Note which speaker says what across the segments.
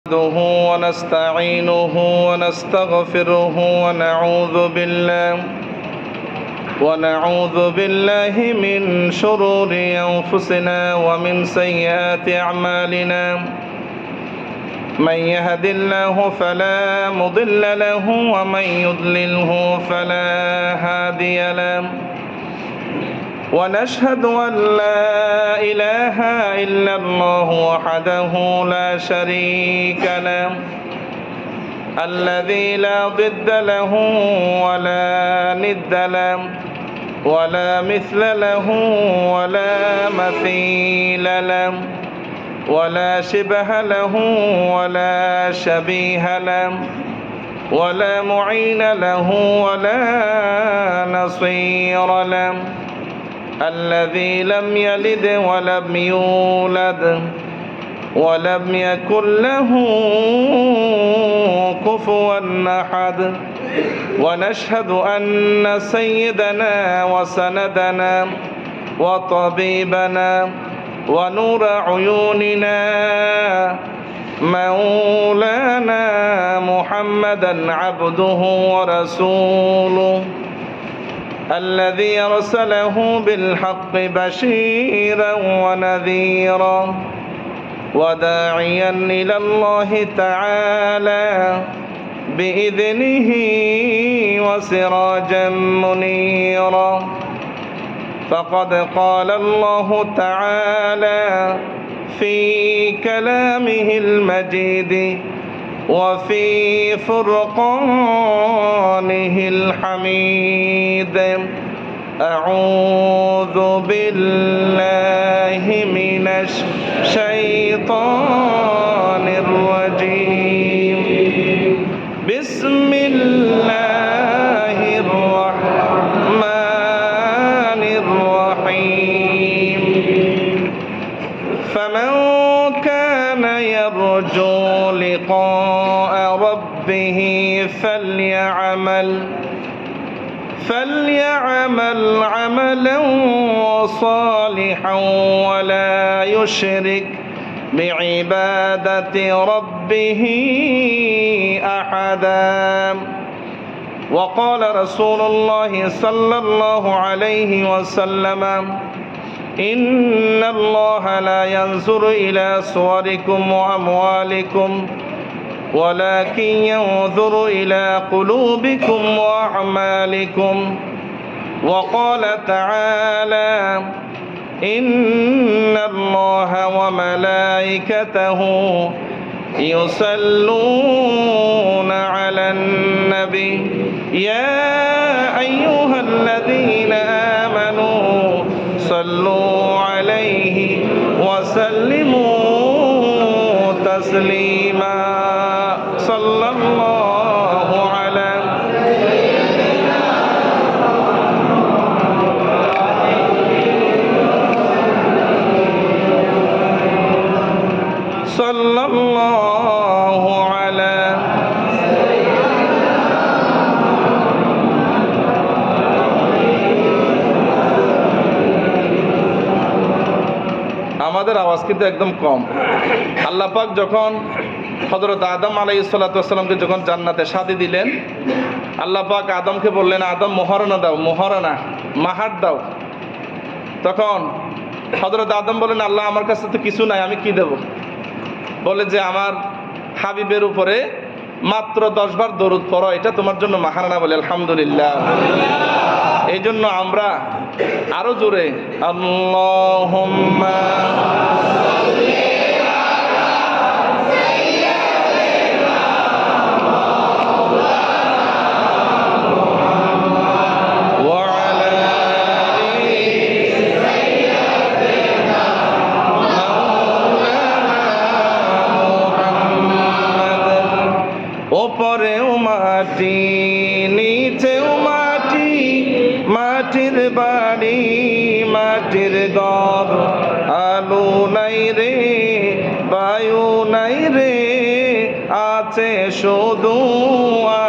Speaker 1: نحمده ونستعينه ونستغفره ونعوذ بالله من شرور أنفسنا ومن سيئات أعمالنا. من يهد الله فلا مضل له ومن يضلله فلا هادي له. ونشهد أن لا إله إلا الله وحده لا شريك له الذي لا ضد له ولا ند له ولا مثل له ولا مثيل له ولا شبه له ولا شبيه له ولا معين له ولا نصير له. الذي لم يلد ولم يولد ولم يكن له كفوا أحد. ونشهد أن سيدنا وسندنا وطبيبنا ونور عيوننا مولانا محمدا عبده ورسوله الذي أرسله بالحق بشيرا ونذيرا وداعيا إلى الله تعالى بإذنه وسراجا منيرا. فقد قال الله تعالى في كلامه المجيد وفي فرقانه الحميد. أعوذ بالله من الشيطان الرجيم. بسم الله الرحمن الرحيم. فمن كان يرجو لقاء ربه فليعمل عملا صالحا ولا يشرك بعبادة ربه أحدا. وقال رسول الله صلى الله عليه وسلم: إن الله لا ينظر إلى صوركم وأموالكم ولكن ينظر إلى قلوبكم وأعمالكم. وقال تعالى: إن الله وملائكته يصلون على النبي يا أيها الذين آمنوا صلوا عليه وسلموا تسليما. صلى الله على صلى الله على আমাদের আওয়াজ কিন্তু একদম কম। আল্লাহ পাক যখন হযরত আদম আলাইহিস সালাতু ওয়াস সালামকে যখন জান্নাতে শাদি দিলেন, আল্লাহ পাক আদমকে বললেন, আদম মোহরানা দাও, মাহার দাও। তখন হযরত আদম বলেন, আল্লাহ আমার কাছে তো কিছু নাই, আমি কি দেব? বলে যে আমার হাবিবের উপরে মাত্র 10 বার দরুদ পড়ো, এটা তোমার জন্য মাহারানা। বলে আলহামদুলিল্লাহ। এই জন্য আমরা আরো জোরে আল্লাহুম্মা ওপরেও মাটি নিচেও মাটি, মাটির বাড়ি মাটির ঘর, আলো নাই রে বায়ু নাই রে, আছে শুধু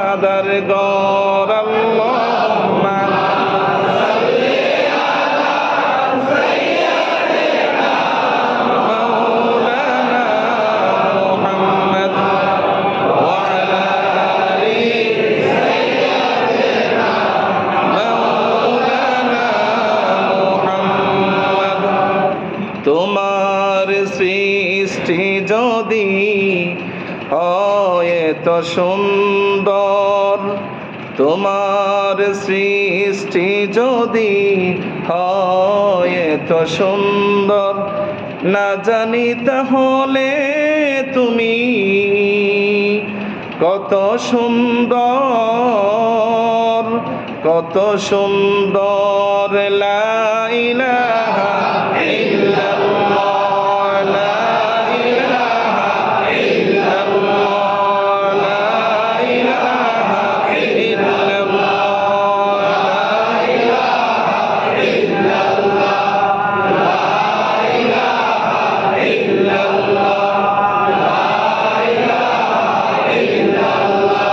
Speaker 1: আদার ঘর। আল্লাহুম্মা সাল্লি আলা যদি হয় এত সুন্দর, তোমার সৃষ্টি যদি হয় এত সুন্দর, না জানি তাহলে তুমি কত সুন্দর, কত সুন্দর। লা ইলাহা ইল্লাল্লাহ, লা ইলাহা ইল্লাল্লাহ, লা ইলাহা ইল্লাল্লাহ, লা ইলাহা ইল্লাল্লাহ, লা ইলাহা ইল্লাল্লাহ, লা ইলাহা ইল্লাল্লাহ।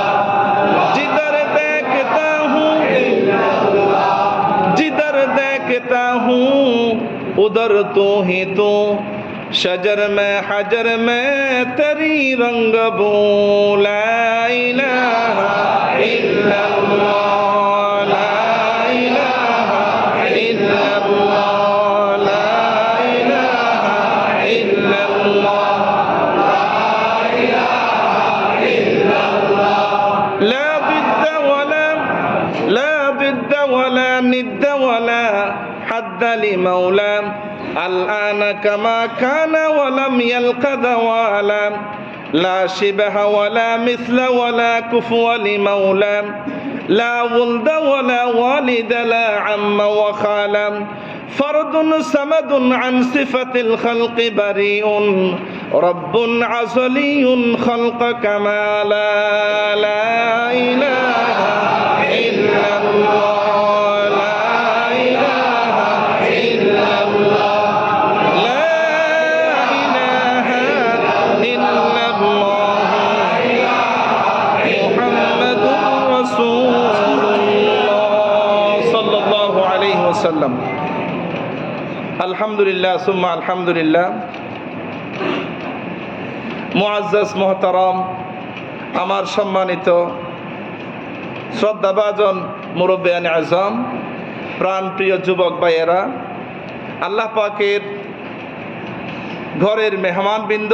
Speaker 1: जिधर देखता हूँ, जिधर देखता हूँ उधर तू ही तू, शजर में हजर में तेरी रंग बू। ला इलाहा इल्लल्लाह, ला इलाहा इल्लल्लाह, ला इलाहा इल्लल्लाह, لا بد ولا لا بد ولا ند ولا حد لمولى الآن كما كان ولم يلق ذوالا، لا شبه ولا مثل ولا كفو لمولى، لا ولد ولا والد لا عم وخالا، فرد صمد عن صفة الخلق بريء، رب عزلي خلق كمالا، لا إله إلا الله، لا إله إلا الله، لا إله إلا الله، محمد رسول الله صلى الله عليه وسلم। আলহামদুলিল্লাহ সুম্মা আলহামদুলিল্লাহ। মুআজ্জাজ মুহতারাম, আমার সম্মানিত শ্রদ্ধাভাজন মুরব্বিয়ানে আজম, প্রাণপ্রিয় যুবক ভাইয়েরা, আল্লাহ পাকের ঘরের মেহমানবৃন্দ,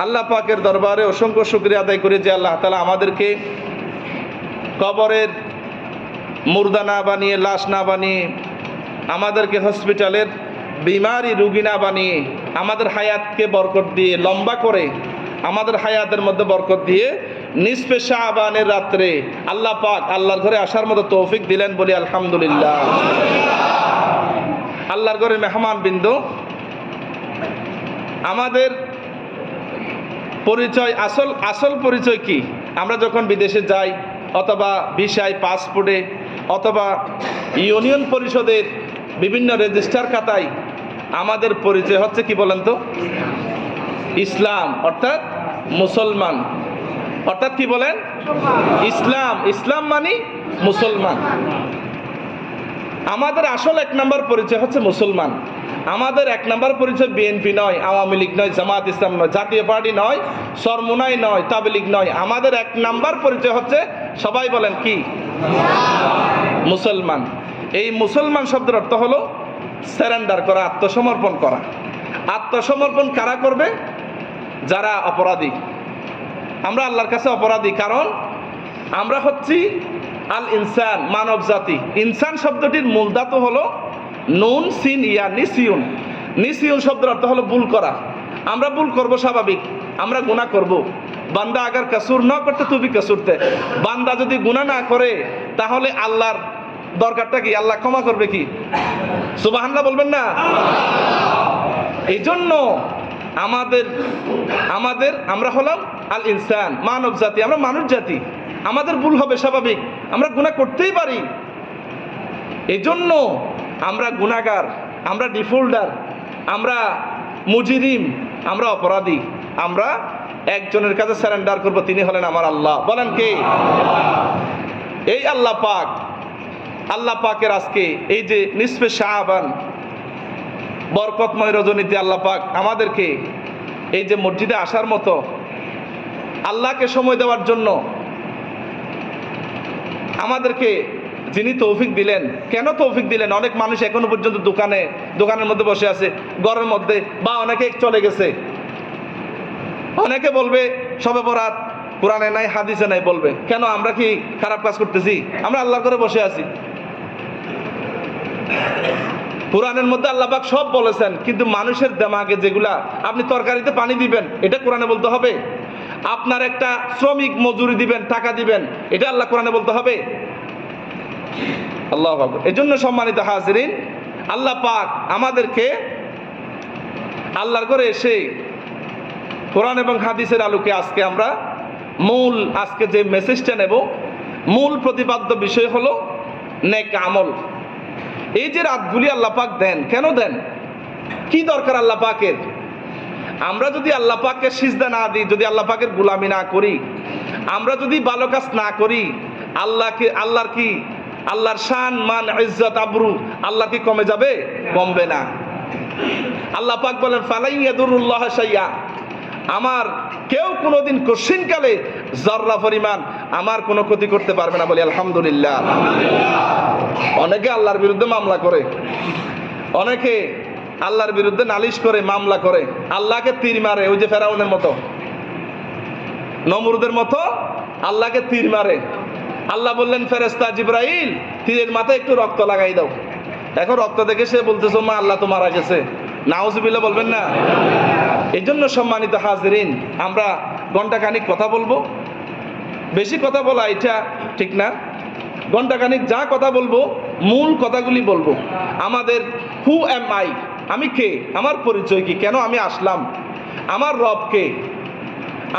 Speaker 1: আল্লাহ পাকের দরবারে অসংখ্য শুকরিয়া আদায় করি যে আল্লাহ তাআলা আমাদেরকে কবরের মুর্দা না বানিয়ে, লাশ না বানিয়ে, আমাদেরকে হসপিটালের বিমারি রুগী না বানিয়ে, আমাদের হায়াতকে বরকত দিয়ে লম্বা করে, আমাদের হায়াতের মধ্যে বরকত দিয়ে নিসফে শাবানের রাত্রে আল্লাহ পাক আল্লাহর ঘরে আসার মতো তৌফিক দিলেন বলি আলহামদুলিল্লাহ। আল্লাহর ঘরে মেহমানবৃন্দ, আমাদের পরিচয়, আসল পরিচয় কি? আমরা যখন বিদেশে যাই অথবা ভিসায়, পাসপোর্টে অথবা ইউনিয়ন পরিষদের বিভিন্ন রেজিস্টার খাতায় আমাদের পরিচয় হচ্ছে কি বলেন তো? ইসলাম, অর্থাৎ মুসলমান। অর্থাৎ কি বলেন? ইসলাম। ইসলাম মানে মুসলমান। আমাদের আসল এক নম্বর পরিচয় হচ্ছে মুসলমান। আমাদের এক নম্বর পরিচয় বিএনপি নয়, আওয়ামী লীগ নয়, জামাত ইসলাম নয়, জাতীয় পার্টি নয়, সরমুনাই নয়, তাবলীগ নয়। আমাদের এক নম্বর পরিচয় হচ্ছে, সবাই বলেন কি? মুসলমান। এই মুসলমান শব্দের অর্থ হলো সারেন্ডার করা, আত্মসমর্পণ করা। আত্মসমর্পণ কারা করবে? যারা অপরাধী। আমরা আল্লাহর কাছে অপরাধী, কারণ আমরা হচ্ছি আল ইনসান, মানব জাতি। ইনসান শব্দটির মূল ধাতু হলো নুন সিন ইয়া, নিসিউন। নিসিউন শব্দের অর্থ হলো ভুল করা। আমরা ভুল করব, স্বাভাবিক, আমরা গুনাহ করব। বান্দা আগার কাসুর না করতে তুবি কাসুরতে, বান্দা যদি গুনাহ না করে তাহলে আল্লাহর দরকারটা কি? আল্লাহ ক্ষমা করবে কি? সুবহানাল্লাহ বলবেন না? এই জন্য আমরা হলাম আল ইনসান, মানব জাতি। আমরা মানুষ জাতি, আমাদের ভুল হবে স্বাভাবিক, আমরা গুনাহ করতেই পারি। এই জন্য আমরা গুনাহগার, আমরা ডিফল্টার, আমরা মুজরিম, আমরা অপরাধী। আমরা একজনের কাছে সারেন্ডার করব, তিনি হলেন আমার আল্লাহ। বলেন কে? এই আল্লাহ পাক। আল্লাহ পাকের আজকে এই যে নিসফে শাবান, বরকতময় রজনীতে আল্লাহ পাক আমাদেরকে এই যে মসজিদে আসার মতো, আল্লাহকে সময় দেওয়ার জন্য আমাদেরকে যিনি তৌফিক দিলেন। কেন তৌফিক দিলেন? অনেক মানুষ এখনো পর্যন্ত দোকানের মধ্যে বসে আছে, ঘরের মধ্যে, বা অনেকে চলে গেছে। অনেকে বলবে শবে বরাত কোরআনে নাই, হাদিসে নাই, বলবে কেন? আমরা কি খারাপ কাজ করতেছি? আমরা আল্লাহ করে বসে আছি। কোরআনের মধ্যে আল্লাহ পাক সব বলেছেন, কিন্তু মানুষের দেমাগে যেগুলা, আপনি তরকারিতে পানি দিবেন, এটা কোরআনে বলতে হবে? আপনার একটা শ্রমিক মজুরি দিবেন, টাকা দিবেন, এটা আল্লাহ কোরআনে বলতে হবে? আল্লাহু আকবার। এজন্য সম্মানিত হাজিরিন, আল্লাহ পাক আমাদেরকে আল্লাহর ঘরে এসে কোরআন এবং হাদিসের আলোকে আজকে আমরা আজকে যে মেসেজটা নেব, মূল প্রতিপাদ্য বিষয় হলো নেক আমল। এই যে রাতগুলি আল্লাহ পাক দেন, কেন দেন? কি দরকার আল্লাহ পাকের? আমরা যদি আল্লাহ পাককে সিজদা না দিই, যদি আল্লাহ পাকের গোলামি না করি, আমরা যদি ভালো কাজ না করি, আল্লাহর শান, মান, ইজ্জত, আবরু আল্লাহ কি কমে যাবে? কমবে না। আল্লাহ পাক বলেন ফালাই ইয়াদুরুল্লাহ শাইয়া, আমার কেউ কোনোদিন কশিনকালে জর্রা পরিমাণ আমার কোনো ক্ষতি করতে পারবে না। বলি আলহামদুলিল্লাহ। অনেকে আল্লাহর বিরুদ্ধে মামলা করে, অনেকে আল্লাহর বিরুদ্ধে নালিশ করে, মামলা করে, আল্লাহকে তীর মারে, ওই যে ফেরাউনের মতো, নমরুদের মতো আল্লাহকে তীর মারে। আল্লাহ বললেন ফেরেশতা জিবরাইল, তীরের মাথায় একটু রক্ত লাগাই দাও। এখন রক্ত দেখে সে বলতেছে মা আল্লাহ তো মারা গেছে। নাউজুবিল্লাহ বলবেন না? এই জন্য সম্মানিত হাজিরিন, আমরা ঘন্টাখানিক কথা বলবো। বেশি কথা বলা এটা ঠিক না। ঘন্টাখানিক যা কথা বলবো, মূল কথাগুলি বলবো। আমাদের হু এম আই, আমি কে, আমার পরিচয় কি, কেন আমি আসলাম, আমার রব কে,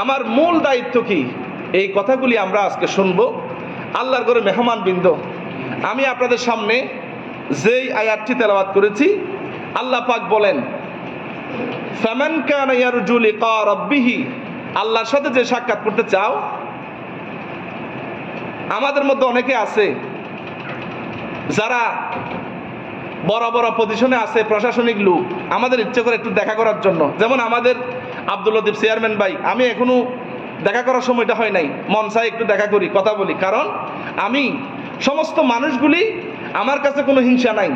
Speaker 1: আমার মূল দায়িত্ব কি, এই কথাগুলি আমরা আজকে শুনবো। আল্লাহর ঘরে মেহমান বৃন্দ, আমি আপনাদের সামনে যেই আয়াতটি তেলাওয়াত করেছি, আল্লাহ পাক বলেন ফামান কানা ইয়ারজু লিকা রাব্বিহি, আল্লাহর সাথে যে সাক্ষাৎ করতে চাও। আমাদের মধ্যে অনেকে আছে যারা বড় বড় পজিশনে আছে, প্রশাসনিক লোক, আমাদের ইচ্ছে করে একটু দেখা করার জন্য। যেমন আমাদের আব্দুল লতিফ চেয়ারম্যান ভাই, আমি এখনো দেখা করার সময়টা হয় নাই, মন চাই একটু দেখা করি, কথা বলি। কারণ আমি সমস্ত মানুষগুলি, আমার কাছে কোনো হিংসা নাই,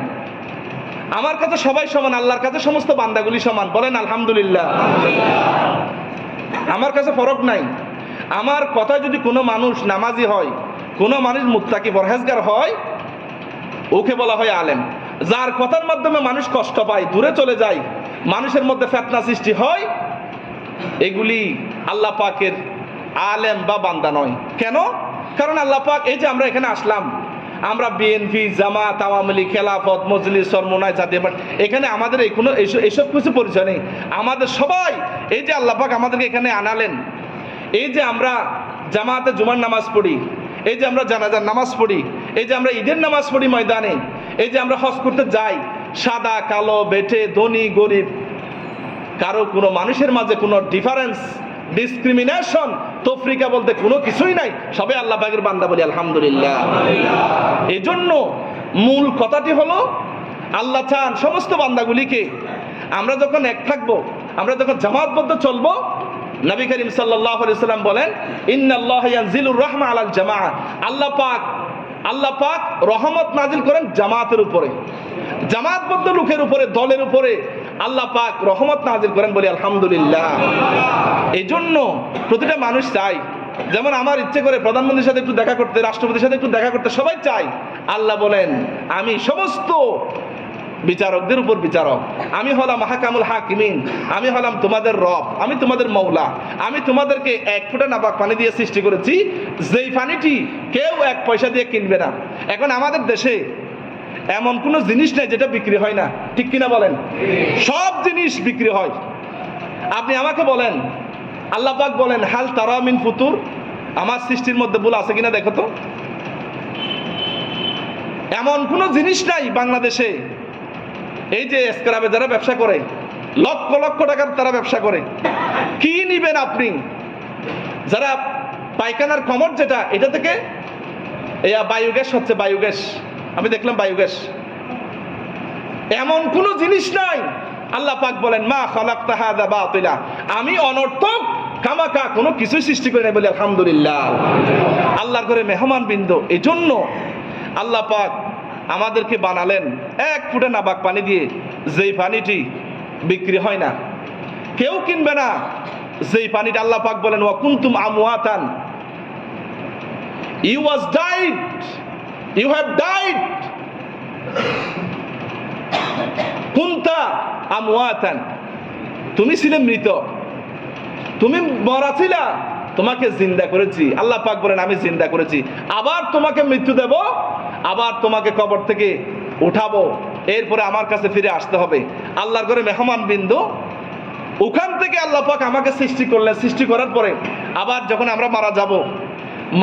Speaker 1: আমার কাছে সবাই সমান, আল্লাহর কাছে সমস্ত বান্দাগুলি সমান। বলেন আলহামদুলিল্লাহ। আমার কাছে ফরক নাই। আমার কথায় যদি কোনো মানুষ নামাজি হয়, কোনো মানুষ মুত্তাকি পরহেজগার হয়, ওকে বলা হয় আলেম। যার কথার মাধ্যমে মানুষ কষ্ট পায়, দূরে চলে যায়, মানুষের মধ্যে ফিতনা সৃষ্টি হয়, এগুলি আল্লাহ পাকের আলেম বা বান্দা নয়। কেন? কারণ আল্লাহ পাক, এই যে আমরা এখানে আসলাম, আমরা বিএনপি, জামাত, আওয়ামী লীগ, খেলাফত, মজলিস, সরমনায়, জাতীয় পার্টি, এখানে আমাদের এইসব কিছু পরিচয় নেই। আমাদের সবাই, এই যে আল্লাহ পাক আমাদেরকে এখানে আনালেন, এই যে আমরা জামাতে জুমার নামাজ পড়ি, এই যে আমরা জানাজার নামাজ পড়ি, এই যে আমরা ঈদের নামাজ পড়ি ময়দানে, এই যে আমরা হজ করতে যাই, সাদা কালো, বেটে, ধনী গরিব, কারো কোনো মানুষের মাঝে কোনো ডিফারেন্স, ডিসক্রিমিনেশন, তফরিকা বলতে কোনো কিছুই নাই। সবাই আল্লাহ পাকের বান্দা, বলি আলহামদুলিল্লাহ। এই জন্য মূল কথাটি হলো, আল্লাহ চান সমস্ত বান্দাগুলিকে আমরা যখন এক থাকবো, আমরা যখন জামাতবদ্ধ চলবো, নবী করিম সাল্লাল্লাহু আলাইহি সাল্লাম বলেন ইন্নাল্লাহা ইয়ানজিলুর রাহমা আলাল জামাআ, আল্লাহ পাক রহমত নাজিল করেন জামাতের উপরে, জামাতবদ্ধ লোকের উপরে, দলের উপরে আল্লাহ পাক রহমত নাজিল করেন। বলি আলহামদুলিল্লাহ। এই জন্য প্রতিটা মানুষ চাই, যেমন আমার ইচ্ছে করে প্রধানমন্ত্রীর সাথে একটু দেখা করতে, রাষ্ট্রপতির সাথে একটু দেখা করতে, সবাই চাই। আল্লাহ বলেন আমি সমস্ত বিচারকদের উপর বিচারক, আমি হলাম হাকামুল হাকিমিন, আমি হলাম তোমাদের রব, আমি তোমাদের মৌলা, আমি তোমাদেরকে এক ফোঁটা নাপাক পানি দিয়ে সৃষ্টি করেছি, যেই পানিটি কেউ এক পয়সা দিয়ে কিনবে না। এখন আমাদের দেশে এমন কোনো জিনিস নেই যেটা বিক্রি হয় না, ঠিক কিনা বলেন? সব জিনিস বিক্রি হয়। আপনি আমাকে বলেন, আল্লাহ পাক বলেন হাল তারা মিন ফুতুর, আমার সৃষ্টির মধ্যে ভুল আছে কিনা দেখো তো। এমন কোনো জিনিস নাই বাংলাদেশে, এই যে স্ক্রাবে যারা ব্যবসা করে, লক্ষ লক্ষ টাকার তারা ব্যবসা করে, কি নিবেন আপনি? যারা পায়খানার কমর যেটা, এটা থেকে বায়োগ্যাস হচ্ছে, বায়োগ্যাস, আমি দেখলাম বায়োগ্যাস। এমন কোনো জিনিস নাই। আল্লাহ পাক বলেন মা খালাকতা হাযা বাতিলা, আমি অনর্থক কামাকা কোনো কিছুই সৃষ্টি করি নাই। বলি আলহামদুলিল্লাহ। আল্লাহর ঘরে মেহমান বৃন্দ, এই জন্য আল্লাহ পাক আমাদেরকে বানালেন এক ফোঁটা নাপাক পানি দিয়ে, যেই পানিটি বিক্রি হয় না, কেউ কিনবে না, যেই পানিটা আল্লাহ পাক বলেন ওয়া কুনতুম আমওয়াতান, you was died, you have died, কুনতা আমওয়াতান, তুমি ছিলে মৃত, তুমি মরা ছিলা, তোমাকে জিন্দা করেছি। আল্লাহ পাক বলেন আমি জিন্দা করেছি, আবার তোমাকে মৃত্যু দেব, আবার তোমাকে কবর থেকে উঠাবো, এরপরে আমার কাছে ফিরে আসতে হবে। আল্লাহর ঘরে মেহমান বিন্দু, ওখান থেকে আল্লাহ পাক আমাকে সৃষ্টি করলেন। সৃষ্টি করার পরে আবার যখন আমরা মারা যাব,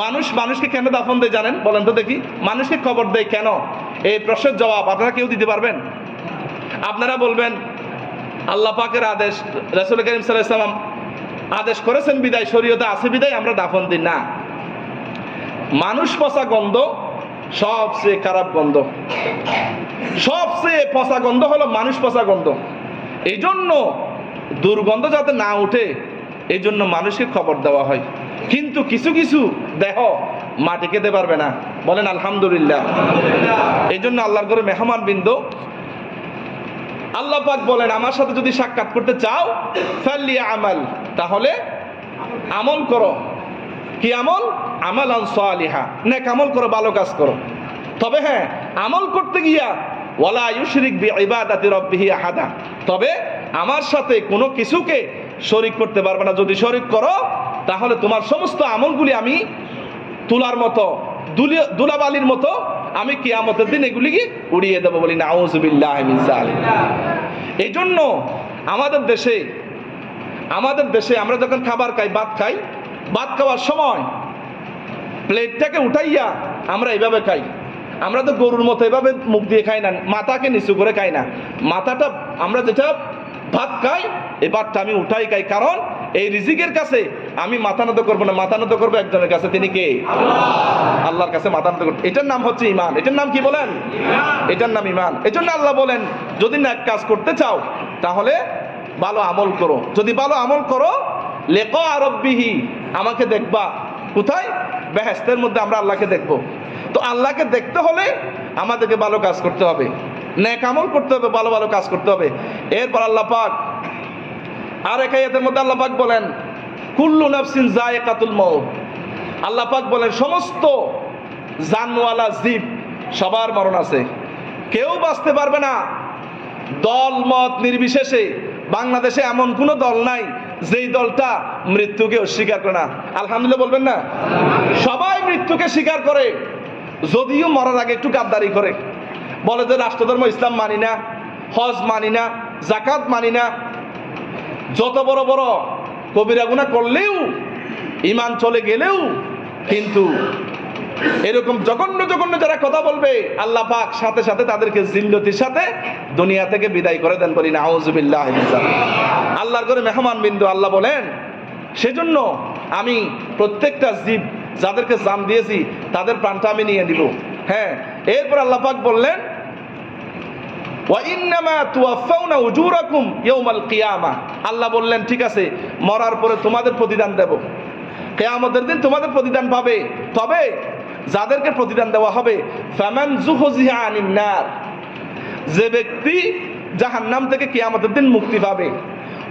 Speaker 1: মানুষকে কেন দাফন দেয় জানেন? বলেন তো দেখি, মানুষকে কবর দেয় কেন? এই প্রশ্নের জবাব আপনারা কেউ দিতে পারবেন? আপনারা বলবেন আল্লাহ পাকের আদেশ, রাসূল করিম সাল্লাল্লাহু আলাইহি ওয়াসাল্লাম আদেশ করেছেন বিদায়, শরীয়তে আছে বিদায় আমরা দাফন দিই না। মানুষ পচা গন্ধ সবচেয়ে খারাপ গন্ধ, সবচেয়ে পচা গন্ধ হলো মানুষ পচা গন্ধ। এই জন্য দুর্গন্ধ যাতে না উঠে, এই জন্য মানুষকে খবর দেওয়া হয়। কিন্তু কিছু কিছু দেহ মাটি খেতে পারবে না, বলেন আলহামদুলিল্লাহ। এই জন্য আল্লাহর ঘরে মেহমান বিন্দু, আল্লাহ পাক বলেন আমার সাথে যদি সাক্ষাৎ করতে চাও ফালি আমাল, তাহলে আমল করো। কি আমল? আমালান সালিহা, নেক আমল করো, ভালো কাজ করো। তবে হ্যাঁ, আমল করতে গিয়া ওয়ালা ইউশরিক বিইবাদাতি রাব্বিহি আহাদা, তবে আমার সাথে কোনো কিছুকে শরীক করতে পারবে না। যদি শরীক করো তাহলে তোমার সমস্ত আমলগুলি আমি তুলার মতো, দুলাবালির মতো আমি কিয়ামতের দিন এগুলিকে উড়িয়ে দেবো। বলি নাউযুবিল্লাহি মিন যালিক। এই জন্য আমাদের দেশে আমরা যখন খাবার খাই, ভাত খাওয়ার সময় প্লেটটাকে উঠাইয়া আমরা এইভাবে খাই। আমরা তো গরুর মতো এভাবে মুখ দিয়ে খাই না, মাথাকে নিচু করে খাই না। মাথাটা আমরা যেটা ভাত খাই, এই ভাতটা আমি উঠাই খাই, কারণ এই রিজিকের কাছে আমি মাথা নত করবো না, মাথা নত করবো একজনের কাছে। তিনি কে? আল্লাহর কাছে মাথা নত করবো। এটার নাম হচ্ছে ঈমান। এটার নাম কি বলেন? এটার নাম ঈমান। এই জন্য আল্লাহ বলেন যদি নেক কাজ করতে চাও তাহলে ভালো আমল করো। যদি ভালো আমল করো লিকা রাব্বিহি, আমাকে দেখবা। কোথায়? বেহেশতের মধ্যে আমরা আল্লাহকে দেখবো। তো আল্লাহকে দেখতে হলে আমাদেরকে ভালো কাজ করতে হবে, নেক আমল করতে হবে, ভালো ভালো কাজ করতে হবে। এরপর আল্লাহ পাক আর এক আয়াতের মধ্যে আল্লাহ পাক বলেন কুল্লু নাফসিন যায়িকাতুল মাউত। আল্লাহ পাক বলেন সমস্ত জানওয়ালা জীব সবার মরণ আছে, কেউ বাঁচতে পারবে না। দল মত নির্বিশেষে বাংলাদেশে এমন কোনো দল নাই যেই দলটা মৃত্যুকে অস্বীকার করে না। আলহামদুলিল্লাহ বলবেন না? সবাই মৃত্যুকে স্বীকার করে, যদিও মরার আগে একটু গাদ্দারি করে, বলে যে রাষ্ট্রধর্ম ইসলাম মানি না, হজ মানি না, জাকাত মানি না। যত বড় বড় কবিরা গুনাহ করলেও, ঈমান চলে গেলেও, কিন্তু এরকম জঘন্য যারা কথা বলবে আল্লাহ পাক সাথে সাথে তাদেরকে জিল্লতির সাথে দুনিয়া থেকে বিদায় করে দেন। বলি নাউযুবিল্লাহি মিন যালিক। আল্লাহর ঘরে মেহমান বিন্দু, আল্লাহ বলেন সেজন্য আমি প্রত্যেকটা জীব যাদেরকে জান দিয়েছি তাদের প্রাণটা আমি নিয়ে নিব। হ্যাঁ, এরপর আল্লাহ পাক বললেন ওয়া ইন্নামা তুওয়াফাউনা উজুরাকুম ইয়াউমাল কিয়ামা। আল্লাহ বললেন ঠিক আছে, মরার পরে তোমাদের প্রতিদান দেব, কিয়ামতের দিন তোমাদের প্রতিদান পাবে। তবে যাদেরকে প্রতিদান দেওয়া হবে ফামান যুহজিহা আনিন নার, যে ব্যক্তি জাহান্নাম থেকে কিয়ামতের দিন মুক্তি পাবে,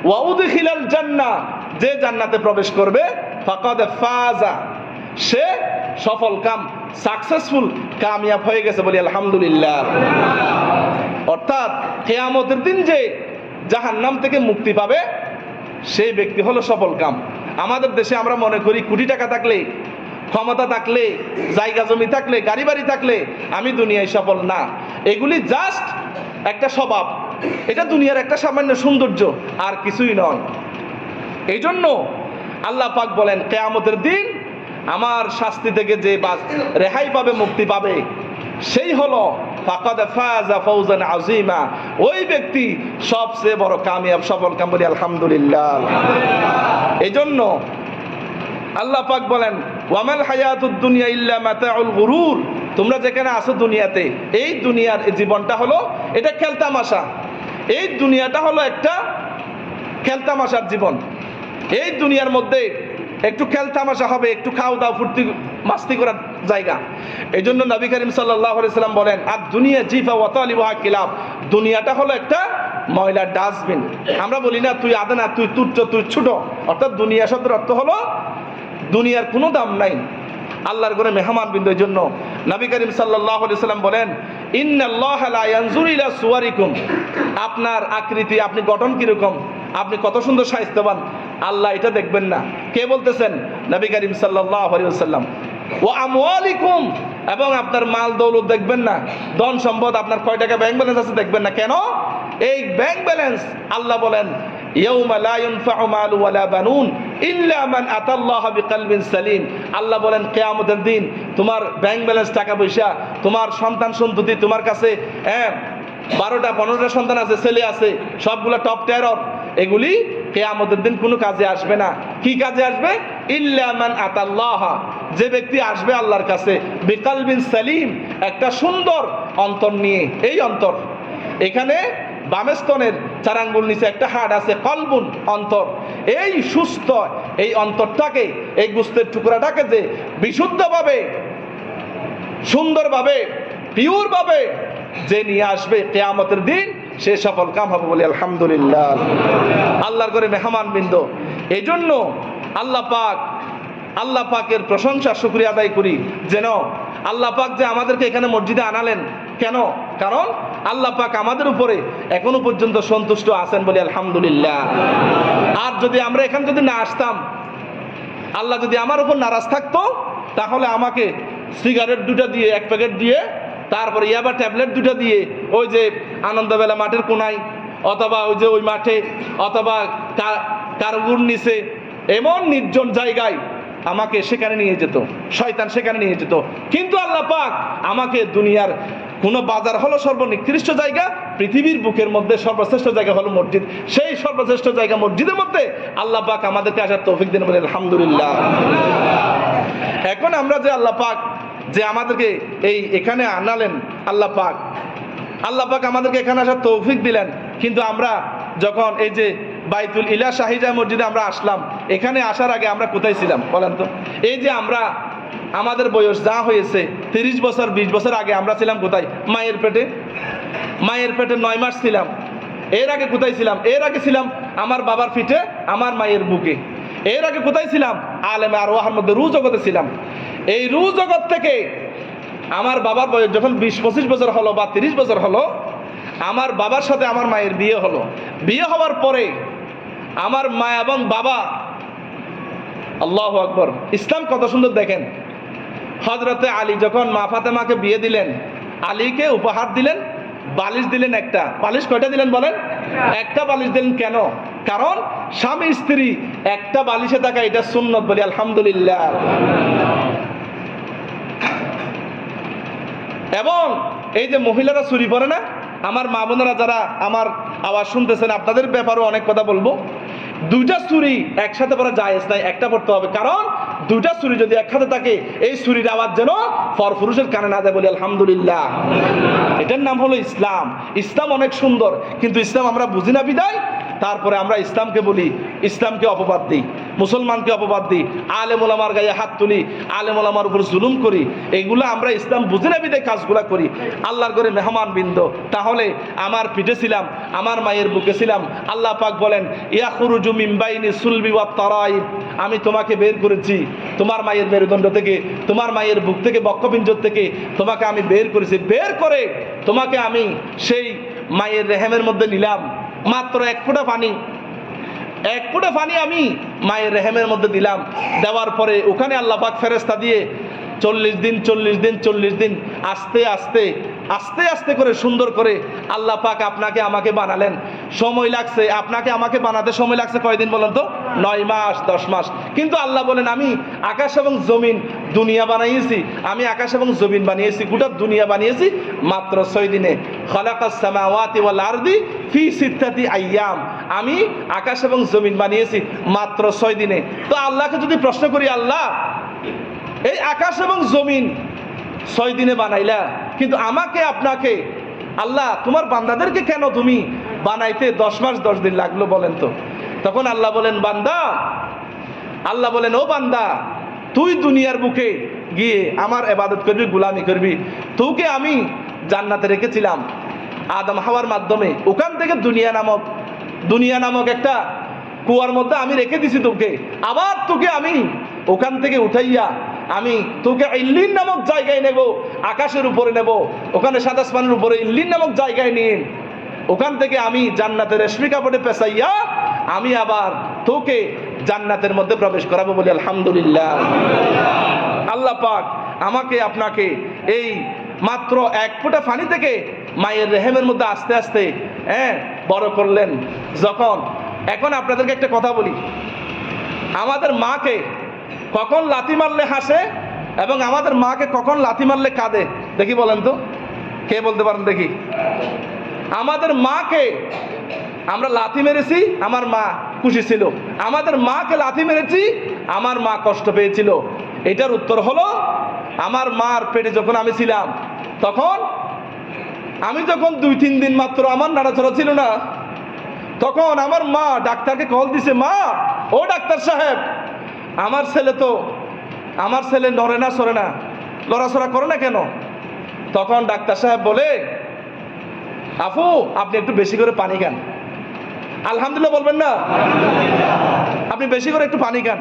Speaker 1: ওয়া উদখিলাল জান্নাহ, যে জান্নাতে প্রবেশ করবে, ফাকাদ ফাজা, সে সফল কাম, সাকসেসফুল, কামিয়াব হয়ে গেছে। বলি আলহামদুলিল্লাহ। অর্থাৎ কিয়ামতের দিন যে জাহান্নাম থেকে মুক্তি পাবে সেই ব্যক্তি হলো সফল কাম। আমাদের দেশে আমরা মনে করি কোটি টাকা থাকলে, ক্ষমতা থাকলে, জায়গা জমি থাকলে, গাড়ি বাড়ি থাকলে আমি দুনিয়ায় সফল। না, এগুলি জাস্ট একটা স্বভাব, এটা দুনিয়ার একটা সামান্য সৌন্দর্য, আর কিছুই নয়। এই জন্য আল্লাহ পাক বলেন কিয়ামতের দিন আমার শাস্তি থেকে যে রেহাই পাবে, মুক্তি পাবে, সেই হলো ফাকাদ ফাজা ফাওজান আযীমা, ওই ব্যক্তি সবচেয়ে বড় কামিয়াব, সফল কাম। বলি আলহামদুলিল্লাহ। এই জন্য আল্লাহ পাক বলেন ওয়ামাল হায়াতুদ দুনিয়া ইল্লা মাতাউল গুরুর, তোমরা যেখানে আছো দুনিয়াতে, এই দুনিয়ার জীবনটা হলো এটা খেলতামাশা। এই দুনিয়াটা হলো একটা খেলতামাশার জীবন। এই দুনিয়ার মধ্যে একটু খেলতামাশা হবে, একটু খাও দাও ফুর্তি মাস্তি করার জায়গা। এই জন্য নবী করিম সাল্লাল্লাহু আলাইহি সাল্লাম বলেন আর দুনিয়া জিফা ওয়া তালিবুহা কিলাব, দুনিয়াটা হলো একটা ময়লার ডাস্টবিন। আমরা বলি না তুই আদা না, তুই তুচ্ছ, তুই ছোট। অর্থাৎ দুনিয়া শব্দের অর্থ হলো দুনিয়ার কোনো দাম নাই। আল্লাহর ঘরে মেহমান বিন্দুর জন্য নবী করিম সাল্লাল্লাহু আলাইহি সাল্লাম বলেন, ইন্নাল্লাহা লা ইয়ানজুরু ইলা সুওয়ারিকুম, আপনার আকৃতি, আপনি গঠন কিরকম, আপনি কত সুন্দর স্বাস্থ্যবান, আল্লাহ এটা দেখবেন না। কে বলতেছেন? নবী করিম সাল্লাল্লাহু আলাইহি ওয়াসাল্লাম। ওয়া আমওয়ালিকুম, এবং আপনার মাল দৌলত দেখবেন না, ধন সম্পদ, আপনার কয় টাকা ব্যাংক ব্যালেন্স আছে দেখবেন না। কেন? এই ব্যাংক ব্যালেন্স আল্লাহ বলেন, ইয়াউমা লা ইয়ানফাউ মালু ওয়ালা বানুন ইল্লা মান আতাল্লাহা বিকলবিন সালিম। আল্লাহ বলেন কিয়ামতের দিন তোমার ব্যাংক ব্যালেন্স, টাকা পয়সা, তোমার সন্তান সন্ততি, তোমার কাছে 12টা 15টা সন্তান আছে, ছেলে আছে, সবগুলো টপ টেরর, এগুলি কিয়ামতের দিন কোনো কাজে আসবে না। কি কাজে আসবে? ইল্লা মান আতাল্লাহা, যে ব্যক্তি আসবে আল্লাহর কাছে বিকলবিন সালিম, একটা সুন্দর অন্তর নিয়ে। এই অন্তর, এখানে বামেস্তনের 4 আঙ্গুল নিচে একটা হাড় আছে, কলবুন, অন্তর। এই সুস্থ এই অন্তরটাকে, এই গোস্তের টুকরাটাকে যে বিশুদ্ধভাবে, সুন্দরভাবে, পিওরভাবে যে নিয়ে আসবে কিয়ামতের দিন, সে সফল কাম হবে বলে আলহামদুলিল্লাহ। আল্লাহর ঘরে মেহমান বৃন্দ, এই জন্য আল্লাহ পাকের প্রশংসা শুকরিয়া আদায় করি, যেন আল্লাহ পাক যে আমাদেরকে এখানে মসজিদে আনালেন। কেন? কারণ আল্লাহ পাক আমাদের উপরে এখনো পর্যন্ত সন্তুষ্ট আছেন বলে আলহামদুলিল্লাহ। আর যদি আমরা এখানে যদি না আসতাম, আল্লাহ যদি আমার উপর নারাজ থাকতো, তাহলে আমাকে সিগারেট 2টা দিয়ে, 1 প্যাকেট দিয়ে, তারপরে ইয়াবা ট্যাবলেট 2টা দিয়ে, ওই যে আনন্দবেলা মাঠের কোনায়, অথবা ওই যে ওই মাঠে, অথবা কারগুর নিচে, এমন নির্জন জায়গায় আমাকে সেখানে নিয়ে যেত, শয়তান সেখানে নিয়ে যেত। কিন্তু আল্লাহ পাক আমাকে দুনিয়ার কোন বাজার হলো সর্বনিকৃষ্ট জায়গা, পৃথিবীর বুকের মধ্যে সর্বশ্রেষ্ঠ জায়গা হলো মসজিদ, সেই সর্বশ্রেষ্ঠ জায়গা মসজিদের মধ্যে আল্লাহ পাক আমাদেরকে আসার তৌফিক দেন বলে আলহামদুলিল্লাহ। এখন আমরা যে আল্লাহ পাক যে আমাদেরকে এখানে আনালেন, আল্লাহ পাক আমাদেরকে এখানে আসার তৌফিক দিলেন। কিন্তু আমরা যখন এই যে বাইতুল ইলা শাহিজা মসজিদে আমরা আসলাম, এখানে আসার আগে আমরা কোথায় ছিলাম বলেন তো? এই যে আমরা, আমাদের বয়স যা হয়েছে 30 বছর 20 বছর আগে আমরা ছিলাম কোথায়? মায়ের পেটে 9 মাস ছিলাম। এর আগে কোথায় ছিলাম? এর আগে ছিলাম আমার বাবার পিঠে, আমার মায়ের বুকে। এর আগে কোথায় ছিলাম? আলেমে আরওয়াহের মধ্যে রু জগতে ছিলাম। এই রু জগৎ থেকে আমার বাবার বয়স যখন 20-25 বছর হলো বা 30 বছর হলো, আমার বাবার সাথে আমার মায়ের বিয়ে হলো। বিয়ে হওয়ার পরে আমার মা এবং বাবা, আল্লাহু আকবার, ইসলাম কত সুন্দর দেখেন। হযরতে আলী যখন মা ফাতেমাকে বিয়ে দিলেন, আলীকে উপহার দিলেন, বালিশ দিলেন একটা। বালিশ কয়টা দিলেন বলেন? একটা বালিশ দিলেন। কেন? কারণ স্বামী স্ত্রী একটা বালিশে থাকা, এটা সুন্নত বলি আলহামদুলিল্লাহ। এবং এই যে মহিলারা চুরি পরে না, আমার মা বোনেরা যারা আমার আওয়াজ শুনতেছেন, আপনাদের ব্যাপারেও অনেক কথা বলবো। 2টা চুরি একসাথে পরা জায়েজ নাই, একটা পড়তে হবে। কারণ 2টা চুরি যদি একসাথে থাকে, এই চুরির আওয়াজ যেন পরপুরুষের কানে না যায় বলি আলহামদুলিল্লাহ। এটার নাম হলো ইসলাম। ইসলাম অনেক সুন্দর, কিন্তু ইসলাম আমরা বুঝি না বিদায় তারপরে আমরা ইসলামকে বলি, ইসলামকে অপবাদ দিই, মুসলমানকে অপবাদ দিই, আলেম ওলামার গায়ে হাত তুলি, আলেম ওলামার উপর জুলুম করি। এইগুলো আমরা ইসলাম বুঝি না বিদায় কাজগুলা করি। আল্লাহর ঘরে মেহমান বৃন্দ, তাহলে আমার পিঠে ছিলাম, আমার মায়ের বুকে ছিলাম। আল্লাহ পাক বলেন, ইয়াখরুজু মিন বাইনি সুলবি ওয়াত তারাইব, আমি তোমাকে বের করেছি তোমার মায়ের মেরুদণ্ড থেকে, তোমার মায়ের বুক থেকে, বক্ষপিঞ্জর থেকে তোমাকে আমি বের করেছি। বের করে তোমাকে আমি সেই মায়ের রেহেমের মধ্যে নিলাম। মাত্র 1 ফোঁটা পানি আমি মায়ের রেহেমের মধ্যে দিলাম। দেওয়ার পরে ওখানে আল্লাহ পাক ফেরেশতা দিয়ে 40 দিন আস্তে আস্তে করে সুন্দর করে আল্লাহ পাক আপনাকে আমাকে বানালেন। সময় লাগছে, আপনাকে আমাকে বানাতে সময় লাগছে কয়দিন বলেন তো? 9 মাস 10 মাস। কিন্তু আল্লাহ বলেন, আমি আকাশ এবং জমিন দুনিয়া বানিয়েছি, আমি আকাশ এবং জমিন বানিয়েছি, গোটা দুনিয়া বানিয়েছি মাত্র 6 দিনে। খালাকাস সামাওয়াতি ওয়াল আরদি ফি সিত্তাতি আইয়াম, আমি আকাশ এবং জমিন বানিয়েছি মাত্র 6 দিনে। তো আল্লাহকে যদি প্রশ্ন করি, আল্লাহ এই আকাশ এবং জমিন 6 দিনে বানাইলা, কিন্তু আমাকে আপনাকে, আল্লাহ তোমার বান্দাদেরকে কেন তুমি বানাইতে 10 মাস 10 দিন লাগলো বলেন তো? তখন আল্লাহ বলেন, ও বান্দা, তুই দুনিয়ার বুকে গিয়ে আমার ইবাদত করবি, গোলামি করবি। তোকে আমি জান্নাতে রেখেছিলাম, আদম হাওয়ার মাধ্যমে ওখান থেকে দুনিয়া নামক একটা কুয়ার মধ্যে আমি রেখে দিছি তোকে, আবার তোকে আমি ওখান থেকে উঠাইয়া আমি তোকে ইল্লিন নামক জায়গায় নেব, আকাশের উপরে নেব, ওখানে সাত আসমানের উপরে ইল্লিন নামক জায়গায় নিয়ে ওখান থেকে আমি জান্নাতের রেশমি কাপড়ে পেঁচাইয়া আমি আবার তোকে জান্নাতের মধ্যে প্রবেশ করাবো বলি আলহামদুলিল্লাহ। আল্লাহ পাক আমাকে আপনাকে এই মাত্র এক ফোঁটা পানি থেকে মায়ের রেহেমের মধ্যে আস্তে আস্তে বড় করলেন। যখন এখন আপনাদেরকে একটা কথা বলি, আমাদের মাকে কখন লাথি মারলে হাসে এবং আমাদের মাকে কখন লাথি মারলে কাঁদে, দেখি বলেন তো, কে বলতে পারেন দেখি? আমাদের মাকে আমরা লাথি মেরেছি, আমার মা খুশি ছিল। আমাদের মাকে লাথি মেরেছি, আমার মা কষ্ট পেয়েছিল। এটার উত্তর হলো, আমার মার পেটে যখন আমি ছিলাম তখন আমি যখন 2-3 দিন মাত্র আমার নাড়াচড়া ছিল না, তখন আমার মা ডাক্তারকে কল দিছে, মা ও ডাক্তার সাহেব, আমার ছেলে নড়ে না সরে না, লড়াচড়া করে না কেন? তখন ডাক্তার সাহেব বলে, আপু আপনি একটু বেশি করে পানি খান। আলহামদুলিল্লাহ বলবেন না? আপনি বেশি করে একটু পানি খান।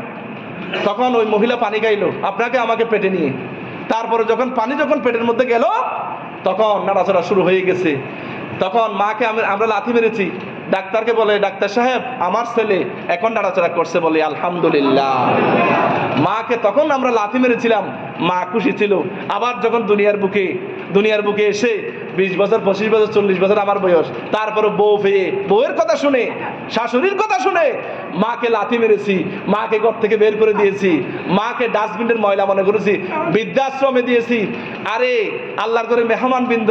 Speaker 1: তখন ওই মহিলা পানি খাইলো আপনাকে আমাকে পেটে নিয়ে। তারপরে যখন পানি পেটের মধ্যে গেল তখন নাড়াচড়া শুরু হয়ে গেছে। তখন মাকে আমরা লাথি মেরেছি, ডাক্তারকে বলে, ডাক্তার সাহেব আমার ছেলে এখন নাড়াচড়া করছে, বলে আলহামদুলিল্লাহ। মাকে তখন আমরা লাথি মেরেছিলাম, মা খুশি ছিল। আবার যখন দুনিয়ার বুকে এসে 20 বছর 25 বছর 40 বছর আমার বয়স, তারপরে বউয়ের কথা শুনে, শাশুড়ির কথা শুনে মাকে লাথি মেরেছি, মাকে ঘর থেকে বের করে দিয়েছি, মাকে ডাস্টবিনের ময়লা মনে করেছি, বৃদ্ধাশ্রমে দিয়েছি। আরে আল্লাহর করে মেহমান বৃন্দ,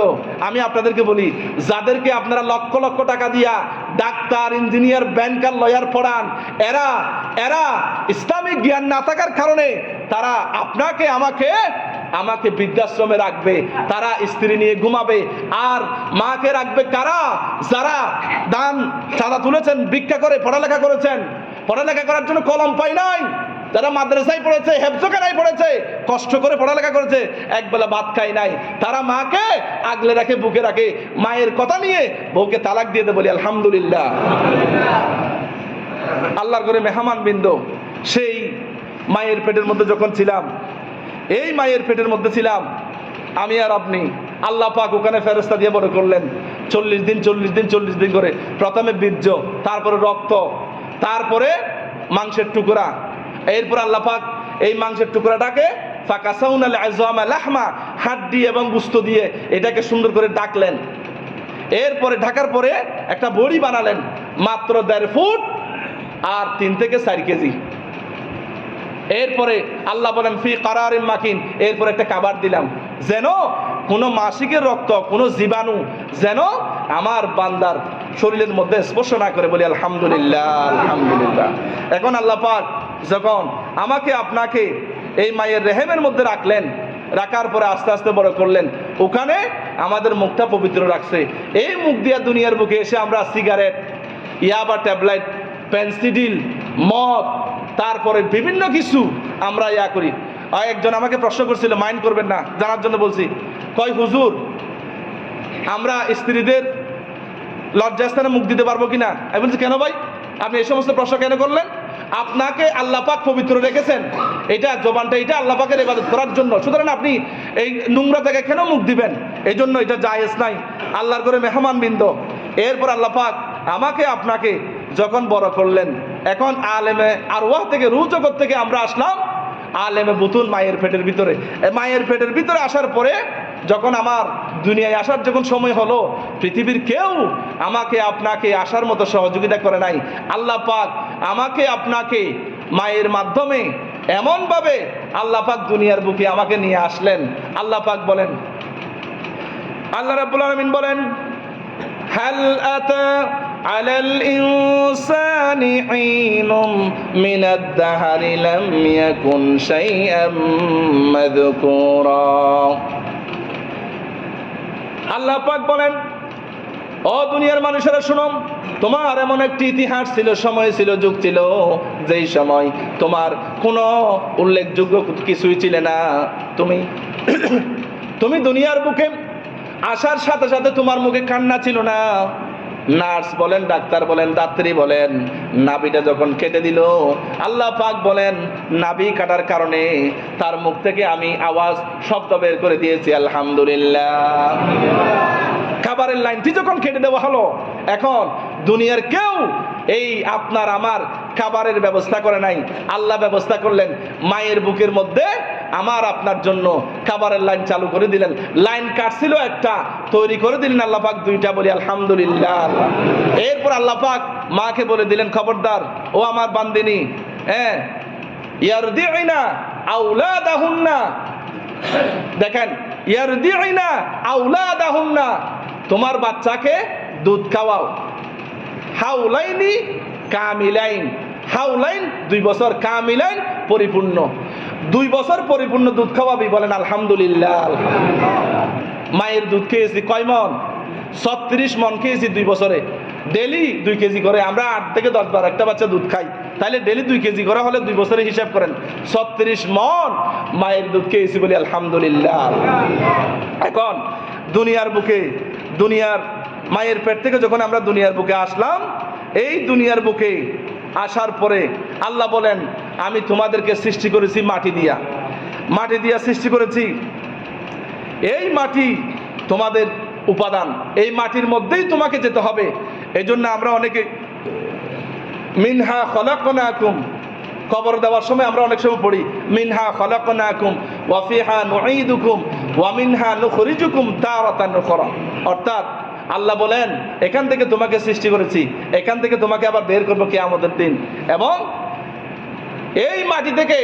Speaker 1: আমি আপনাদেরকে বলি, যাদেরকে আপনারা লক্ষ লক্ষ টাকা দিয়া ডাক্তার, ইঞ্জিনিয়ার, ব্যাংকার, লয়ার পড়ান, এরা ইসলামিক জ্ঞান না থাকার কারণে তারা আপনাকে আমাকে বৃদ্ধাশ্রমে রাখবে, তারা স্ত্রী নিয়ে ঘুমাবে। আর মাকে রাখবে কারা? যারা দান চাঁদা তুলেছেন, ভিক্ষা করে পড়ালেখা করেছেন, পড়ালেখা করার জন্য কলম পাই নাই, যারা মাদ্রাসায় পড়েছে, হেফজখানায় পড়েছে, কষ্ট করে পড়ালেখা করেছে, একবেলা ভাত খাই নাই, তারা মাকে আগলে রাখে, বুকে রাখে। মায়ের কথা নিয়ে বউকে তালাক দিয়ে দেয়, বলি আলহামদুলিল্লাহ। আল্লাহর করে মেহমান বৃন্দ, সেই মায়ের পেটের মধ্যে যখন ছিলাম, এই মায়ের পেটের মধ্যে ছিলাম আমি আর আপনি, আল্লাহ পাক ওখানে ফেরেশতা দিয়ে বড় করলেন 40 দিন করে। প্রথমে বীর্য, তারপরে রক্ত, তারপরে মাংসের টুকরা। এরপর আল্লাহ পাক এই মাংসের টুকরাটাকে ফাকাসাউনাল আযওয়ামা লাহমা, হাড্ডি এবং গোশত দিয়ে এটাকে সুন্দর করে ঢাকলেন। এরপরে ঢাকার পরে একটা বড়ি বানালেন মাত্র 1.5 ফুট আর 3 থেকে 4 কেজি। এরপরে আল্লাহ বলেন ফি কারারিন মাকিন, এরপরে একটা কাবার দিলাম, যেন কোনো মাসিকের রক্ত, কোনো জীবাণু যেন আমার বান্দার শরীরের মধ্যে স্পর্শ না করে, বলি আলহামদুলিল্লাহ আলহামদুলিল্লাহ। এখন আল্লাহ পাক যখন আমাকে আপনাকে এই মায়ের রেহেমের মধ্যে রাখার পরে আস্তে আস্তে বড় করলেন, ওখানে আমাদের মুখটা পবিত্র রাখছে। এই মুখ দিয়া দুনিয়ার বুকে এসে আমরা সিগারেট, ইয়াবা ট্যাবলেট, পেনসিডিল, মদ, তারপরে বিভিন্ন কিছু আমরা করি। একজন আমাকে প্রশ্ন করছিল, মাইন্ড করবেন না, জানার জন্য বলছি, কয় হুজুর আমরা স্ত্রীদের লজ্জাস্থানে মুখ দিতে পারবো কিনা? আমি বলছি কেন ভাই, আপনি এই সমস্ত প্রশ্ন কেন করলেন? আপনাকে আল্লাহ পাক পবিত্র রেখেছেন, এটা জবানটা এটা আল্লাহ পাকের ইবাদত করার জন্য, সুতরাং আপনি এই নোংরা জায়গায় কেন মুখ দিবেন? এই জন্য এটা জায়েজ নাই। আল্লাহর করে মেহমান বৃন্দ, এরপর আল্লাহ পাক আমাকে আপনাকে যখন বড় করলেন, এখন আলেমে আরওয়াহ থেকে, রূহ জগৎ থেকে আমরা আসলাম আলেমে বুতুন মায়ের পেটের ভিতরে। মায়ের পেটের ভিতরে আসার পরে যখন আমার দুনিয়ায় আসার যখন সময় হলো, পৃথিবীর কেউ আমাকে আপনাকে আসার মতো সহযোগিতা করে নাই। আল্লাহ পাক আমাকে আপনাকে মায়ের মাধ্যমে এমনভাবে আল্লাহ পাক দুনিয়ার বুকে আমাকে নিয়ে আসলেন। আল্লাহ পাক বলেন, আল্লাহ রাব্বুল আলামিন বলেন, হাল আতা আলাল ইনসানি হিনুম মিনাদ দাহরি লাম ইয়াকুন শাইআম মাযকুরা। আল্লাহ পাক বলেন, ও দুনিয়ার মানুষেরা শুনো, তোমার এমন একটি ইতিহাস ছিল, সময় ছিল, যুগ ছিল, যেই সময় তোমার কোনো উল্লেখযোগ্য কিছুই ছিল না। তুমি দুনিয়ার বুকে আসার সাথে সাথে তোমার মুখে কান্না ছিল না। নার্স বলেন, ডাক্তার বলেন, দাত্রী বলেন, নাভিটা যখন কেটে দিল, আল্লাহ পাক বলেন নাভি কাটার কারণে তার মুখ থেকে আমি আওয়াজ, শব্দ বের করে দিয়েছি, আলহামদুলিল্লাহ। খাবারের লাইনটি যখন কেটে দেওয়া হলো, এখন দুনিয়ার কেউ এই আপনার আমার খাবারের ব্যবস্থা করে নাই, আল্লাহ ব্যবস্থা করলেন। মায়ের বুকের মধ্যে আমার আপনার জন্য খাবারের লাইন চালু করে দিলেন। লাইন কাটছিল একটা, তৈরি করে দিলেন আল্লাহ পাক দুইটা, বলি আলহামদুলিল্লাহ। এরপর আল্লাহ পাক মাকে বলে দিলেন, খবরদার ও আমার বান্দিনী, ইয়ারদিউনা আওলাদাহুন্না, দেখেন, ইয়ারদিউনা আওলাদাহুন্না, তোমার বাচ্চাকে দুধ খাওয়াও, হাউলাইনি কামিলাইন, হাউলাইন 2 বছর, কামিলাইন পরিপূর্ণ, 2 বছর পরিপূর্ণ দুধ খাওয়াবি, বলেন আলহামদুলিল্লাহ। মায়ের দুধ খেয়েছি কয় মন? 36 মন খেয়েছি 2 বছরে। ডেলি 2 কেজি করে, আমরা 8 থেকে 10 বার একটা বাচ্চা দুধ খাই, তাহলে ডেলি 2 কেজি করে হলে 2 বছরে হিসাব করেন, 36 মন মায়ের দুধ খেয়েছি, বলি আলহামদুলিল্লাহ। এখন দুনিয়ার বুকে, দুনিয়ার মায়ের পেট থেকে যখন আমরা দুনিয়ার বুকে আসলাম, এই দুনিয়ার বুকে আসার পরে আল্লাহ বলেন আমি তোমাদেরকে সৃষ্টি করেছি মাটি দিয়া, মাটি দিয়া সৃষ্টি করেছি। এই মাটি তোমাদের উপাদান, এই মাটির মধ্যেই তোমাকে যেতে হবে। এই জন্য আমরা অনেকে মিনহা খলাকনাকুম, কবর দেওয়ার সময় আমরা অনেক সময় পড়ি মিনহা খলাকনাকুম ওয়া ফিহা নুঈদুকুম ওয়া মিনহা নুখরিজুকুম তারাতান উখরা, অর্থাৎ আল্লাহ বলেন এখান থেকে তোমাকে সৃষ্টি করেছি, এখান থেকে তোমাকে আবার বের করবো কিয়ামতের দিন, এবং এই মাটি থেকে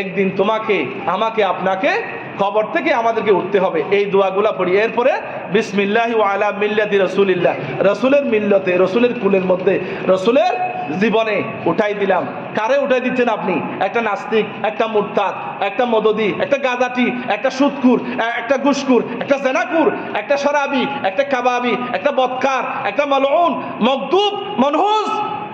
Speaker 1: একদিন তোমাকে, আমাকে, আপনাকে কবর থেকে আমাদেরকে উঠতে হবে। এই দোয়াগুলা পড়ি। এরপরে বিসমিল্লাহি ওয়া আলা মিল্লাতি রাসূলিল্লাহ, রাসূলের মিল্লতে, রাসূলের কুলের মধ্যে, রাসূলের জীবনে উঠাই দিলাম। কারে উঠাই দিচ্ছেন আপনি? একটা নাস্তিক, একটা মুরতাদ, একটা মদদি, একটা গাদাটি, একটা সুদকুর, একটা ঘুষকুর, একটা জেনাকুর, একটা শরাবি, একটা কাবাবি, একটা বদকার, একটা মালউন, মগদুব, মনহুস,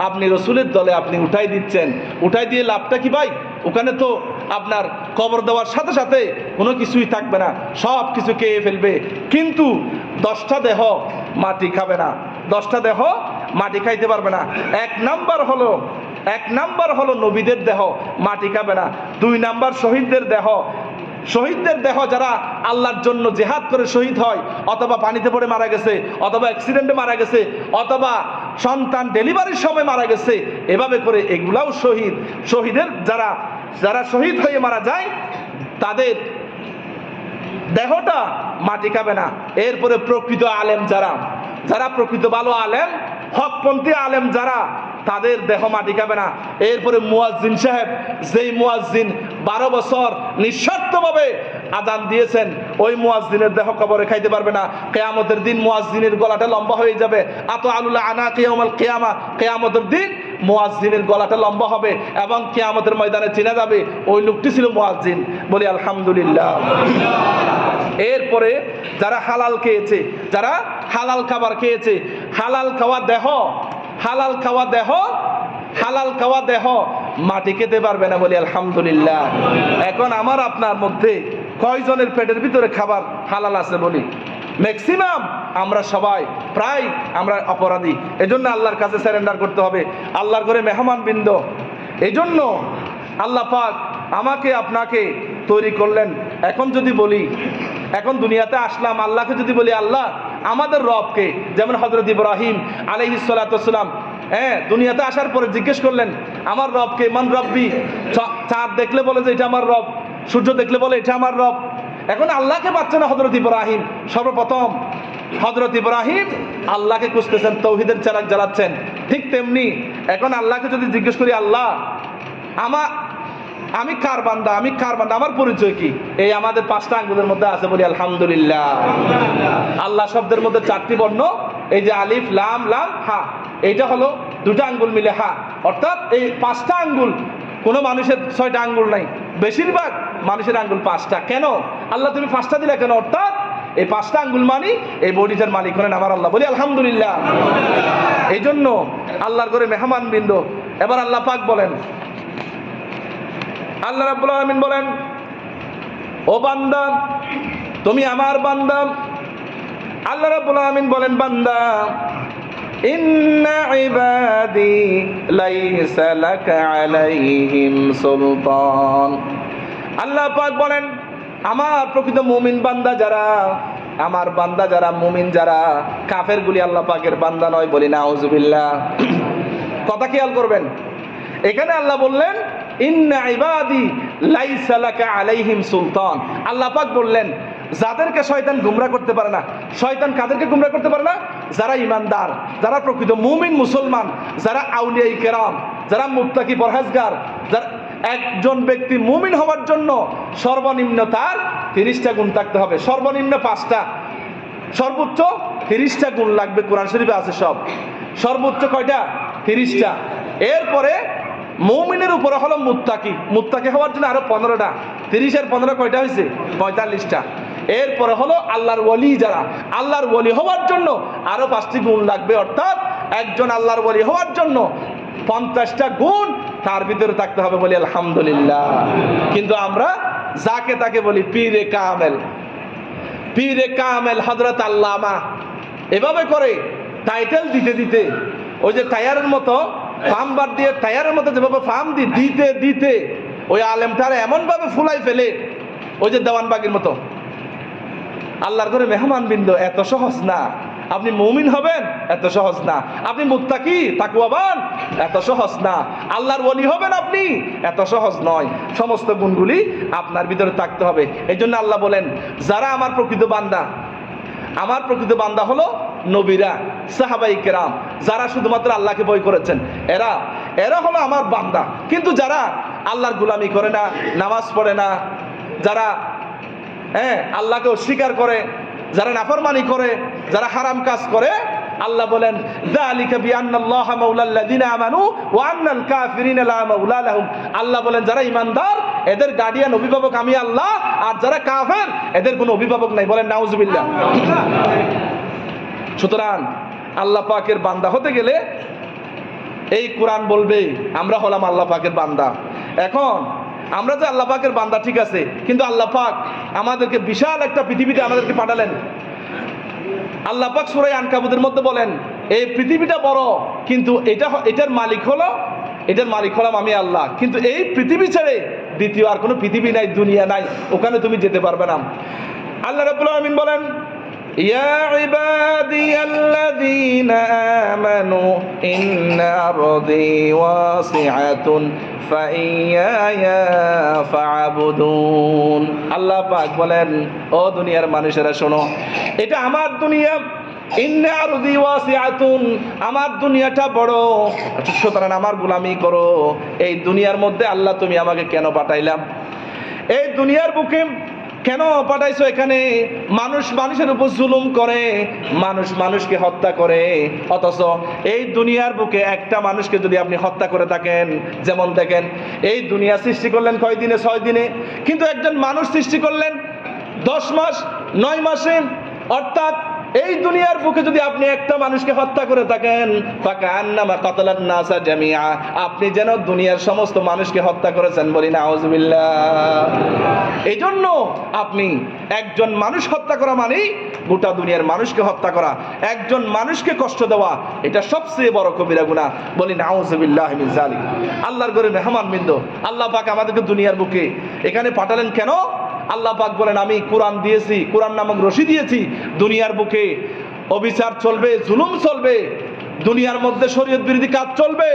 Speaker 1: আপনি রসুলের দলে আপনি উঠাই দিচ্ছেন। উঠাই দিয়ে লাভটা কি ভাই? ওখানে তো আপনার কবর দেওয়ার সাথে সাথে কোনো কিছুই থাকবে না, সব কিছু খেয়ে ফেলবে, কিন্তু 10টা দেহ মাটি খাবে না, 10টা দেহ মাটি খাইতে পারবে না। এক নাম্বার হলো নবীদের দেহ মাটি খাবে না। 2 নাম্বার শহীদদের দেহ, শহীদদের দেহ যারা আল্লাহর জন্য জিহাদ করে শহীদ হয়, অথবা পানিতে পড়ে মারা গেছে, অথবা অ্যাক্সিডেন্টে মারা গেছে, অথবা সন্তান ডেলিভারির সময় মারা গেছে, এভাবে করে এগুলাও শহীদ। শহীদের যারা শহীদ হয়ে মারা যায় তাদের দেহটা মাটি খাবে না। এরপরে প্রকৃত আলেম যারা প্রকৃত ভালো আলেম, হকপন্থী আলেম যারা, তাদের দেহ মাটি খাবে না। এরপরে মুয়াজ্জিন সাহেব, যেই মুয়াজ্জিন 12 বছর নিঃস্বার্থভাবে আযান দিয়েছেন, ওই মুয়াজ্জিনের দেহ কবরে খাইতে পারবে না। কিয়ামতের দিন মুয়াজ্জিনের গলাটা লম্বা হয়ে যাবে। আতআলুল আনাকি ইয়াউমাল কিয়ামা, কিয়ামতের দিন মুয়াজ্জিনের গলাটা লম্বা হবে এবং কিয়ামতের ময়দানে চেনা যাবে ওই লোকটি ছিল মুয়াজ্জিন, বলি আলহামদুলিল্লাহ। এরপরে যারা হালাল খেয়েছে, যারা হালাল খাবার খেয়েছে, হালাল খাওয়া দেহ মাটি খেতে পারবে না, বলি আলহামদুলিল্লাহ। এখন আমার আপনার মধ্যে কয়জনের পেটের ভিতরে খাবার হালাল আছে? বলি ম্যাক্সিমাম আমরা সবাই, প্রায় আমরা অপরাধী। এজন্য আল্লাহর কাছে সারেন্ডার করতে হবে, আল্লাহর ঘরে মেহমান বৃন্দ। এজন্য আল্লাহ পাক আমাকে আপনাকে তৈরি করলেন। এখন যদি বলি, এখন দুনিয়াতে আসলাম, আল্লাহকে যদি বলি আল্লাহ আমাদের রবকে, যেমন হযরত ইব্রাহিম আলাইহিস সালাতু ওয়াস সালাম দুনিয়াতে আসার পরে জিজ্ঞেস করলেন আমার রবকে, মান রব্বি। চাঁদ দেখলে বলে যে এটা আমার রব, সূর্য দেখলে বলে এটা আমার রব। এখন আল্লাহকে পাচ্ছে না হযরত ইব্রাহিম। সর্বপ্রথম হযরত ইব্রাহিম আল্লাহকে খুঁজতেছেন, তাওহীদের চারাক জ্বালাচ্ছেন। ঠিক তেমনি এখন আল্লাহকে যদি জিজ্ঞেস করি আল্লাহ আমি কার বান্দা, আমার পরিচয় কি? এই আমাদের 5টা আঙ্গুলের মধ্যে আছে, বলি আলহামদুলিল্লাহ। আল্লাহ শব্দের মধ্যে 4টি বর্ণ, এই যে আলিফ লাম হা, এইটা হলো 2টা আঙ্গুল মিলে হা, অর্থাৎ এই 5টা আঙ্গুল। কোনো মানুষের 6টা আঙ্গুল নাই, বেশিরভাগ মানুষের আঙ্গুল 5টা। কেন আল্লাহ তুমি 5টা দিলে কেন? অর্থাৎ এই 5টা আঙ্গুল মানি এই বডিটার মালিক হলেন আমার আল্লাহ, বলি আলহামদুলিল্লাহ। এই জন্য আল্লাহর ঘরে মেহমান বৃন্দ। এবার আল্লাহ পাক বলেন, আল্লাহ রাব্বুল আলামিন বলেন, ও বান্দা তুমি আমার বান্দা, আল্লাহ রাব্বুল আলামিন বলেন, বান্দা ইন্না ইবাদি লাইসা লাকা আলাইহিম সুলতান। আল্লাহ পাক বলেন, আমার প্রকৃত মুমিন বান্দা যারা, আমার বান্দা যারা, মুমিন যারা, কাফেরগুলি আল্লাহ পাকের বান্দা নয়, বলি নাউজুবিল্লাহ। কথা খেয়াল করবেন, এখানে আল্লাহ বললেন ইন্না ইবাদি লাইসা লাকা আলাইহিম সুলতান। আল্লাহ পাক বললেন যাদেরকে শয়তান গুমরা করতে পারে না। শয়তান কাদেরকে গুমরা করতে পারে না? যারা ইমানদার, যারা প্রকৃত মুমিন মুসলমান, যারা আউলিয়া কেরাম, যারা মুত্তাকি পরহেজগার। যারা একজন ব্যক্তি মুমিন হওয়ার জন্য সর্বনিম্ন তার 30টা গুণ থাকতে হবে, সর্বনিম্ন 5টা, সর্বোচ্চ 30টা গুণ লাগবে। কোরআন শরীফে আছে সব। সর্বোচ্চ কয়টা? 30টা। এরপরে মুমিনের উপরে হলো মুত্তাকি। মুত্তাকি হওয়ার জন্য আরো 15টা। 30 এর 15 কয়টা হয়েছে? 45টা। এরপরে হলো আল্লাহর ওলি যারা, আল্লাহর ওলি হওয়ার জন্য আরো 5টি গুণ লাগবে। অর্থাৎ একজন আল্লাহর ওলি হওয়ার জন্য 50টা গুণ তার ভিতরে থাকতে হবে, বলি আলহামদুলিল্লাহ। কিন্তু আমরা যাকে তাকে বলি পীরে কামেল, পীরে কামেল হযরত আল্লামা, এভাবে করে টাইটেল দিতে দিতে ওই যে টায়ারের মতো ফার্ম বার দিয়ে, টায়ারের মতো যেভাবে ফার্ম দিতে দিতে ওই আলেমটারে এমন ভাবে ফুলাই ফেলে, ওই যে দেওয়ানবাগির মতো। আল্লাহর ঘরে মেহমান বিন্দু এত সহজ না। আপনি মুমিন হবেন এত সহজ না। আপনি মুত্তাকি তাকওয়াবান এত সহজ না। আল্লাহর ওলি হবেন আপনি এত সহজ নয়। সমস্ত গুণগুলি আপনার ভিতরে থাকতে হবে। এই জন্য আল্লাহ বলেন যারা আমার প্রকৃত বান্দা, আমার প্রকৃত বান্দা হলো নবীরা, সাহাবাই কেরাম, যারা শুধুমাত্র আল্লাহকে ভয় করেছেন, এরা হলো আমার বান্দা। কিন্তু যারা আল্লাহর গোলামি করে না, নামাজ পড়ে না, যারা আল্লাহকে অস্বীকার করে, যারা নাফরমানি করে, যারা হারাম কাজ করে, আল্লাহ বলেন যালিকা বিআন্নাল্লাহা মাওলাল্লাযিনা আমানু ওয়া আন্নাল কাফিরিনা লা মাওলা লাহুম। আল্লাহ বলেন যারা ঈমানদার এদের গার্ডিয়ান অভিভাবক আমি আল্লাহ, আর যারা কাফের এদের কোনো অভিভাবক নাই। বলেন নাউজুবিল্লাহ। সুতরাং আল্লাহ পাকের বান্দা হতে গেলে এই কোরআন বলবে আমরা হলাম আল্লাহ পাকের বান্দা। এখন আমরা যে আল্লাহ পাকের বান্দা ঠিক আছে, কিন্তু আল্লাহ পাক আমাদেরকে বিশাল একটা পৃথিবীতে আমাদেরকে পাঠালেন। আল্লাহ পাক সূরা আনকাবুতের মধ্যে বলেন এই পৃথিবীটা বড়, কিন্তু এটার মালিক হলাম আমি আল্লাহ। কিন্তু এই পৃথিবী ছেড়ে দ্বিতীয় আর কোনো পৃথিবী নাই, দুনিয়া নাই, ওখানে তুমি যেতে পারবে না। আল্লাহ রাব্বুল আলামিন বলেন ইয়া ইবাদিয়াল্লাযীনা আমানু ইন্না আরদি ওয়াসিআতুন ফাইয়ায়া ফা'বুদুন। আল্লাহ পাক বলেন ও দুনিয়ার মানুষেরা শোনো, এটা আমার দুনিয়া। ইন্না আরদি ওয়াসিআতুন, আমার দুনিয়াটা বড়, সুতরাং আমার গোলামি করো। এই দুনিয়ার মধ্যে আল্লাহ তুমি আমাকে কেন পাঠাইলাম? এই দুনিয়ার বুকে কেন পাঠাইছো? এখানে মানুষ মানুষের উপর জুলুম করে, মানুষ মানুষকে হত্যা করে। অথচ এই দুনিয়ার বুকে একটা মানুষকে যদি আপনি হত্যা করে থাকেন, যেমন দেখেন এই দুনিয়া সৃষ্টি করলেন কয় দিনে? 6 দিনে। কিন্তু একজন মানুষ সৃষ্টি করলেন 10 মাস 9 মাসে। অর্থাৎ এই দুনিয়ার বুকে যদি আপনি একটা মানুষকে হত্যা করে থাকেন ফাকান্নামা কাতালান নাসা জামিআ, আপনি যেন দুনিয়ার সমস্ত মানুষকে হত্যা করেছেন। বলি নাউজুবিল্লাহ। এই জন্য আপনি একজন মানুষ হত্যা করা মানেই গোটা দুনিয়ার মানুষকে হত্যা করা, একজন মানুষকে কষ্ট দেওয়া, এটা সবচেয়ে বড় কবিরা গুনাহ। বলি নাউজুবিল্লাহ মিন যালিক। আল্লাহর ঘরে মেহমান বিন্দ আল্লাহ পাক আমাদেরকে দুনিয়ার বুকে এখানে পাঠালেন কেন? আল্লাহ পাক বলেন আমি কোরআন দিয়েছি, কোরআন নামক রশি দিয়েছি। দুনিয়ার বুকে অবিচার চলবে, জুলুম চলবে, দুনিয়ার মধ্যে শরীয়ত বিরোধী কাজ চলবে,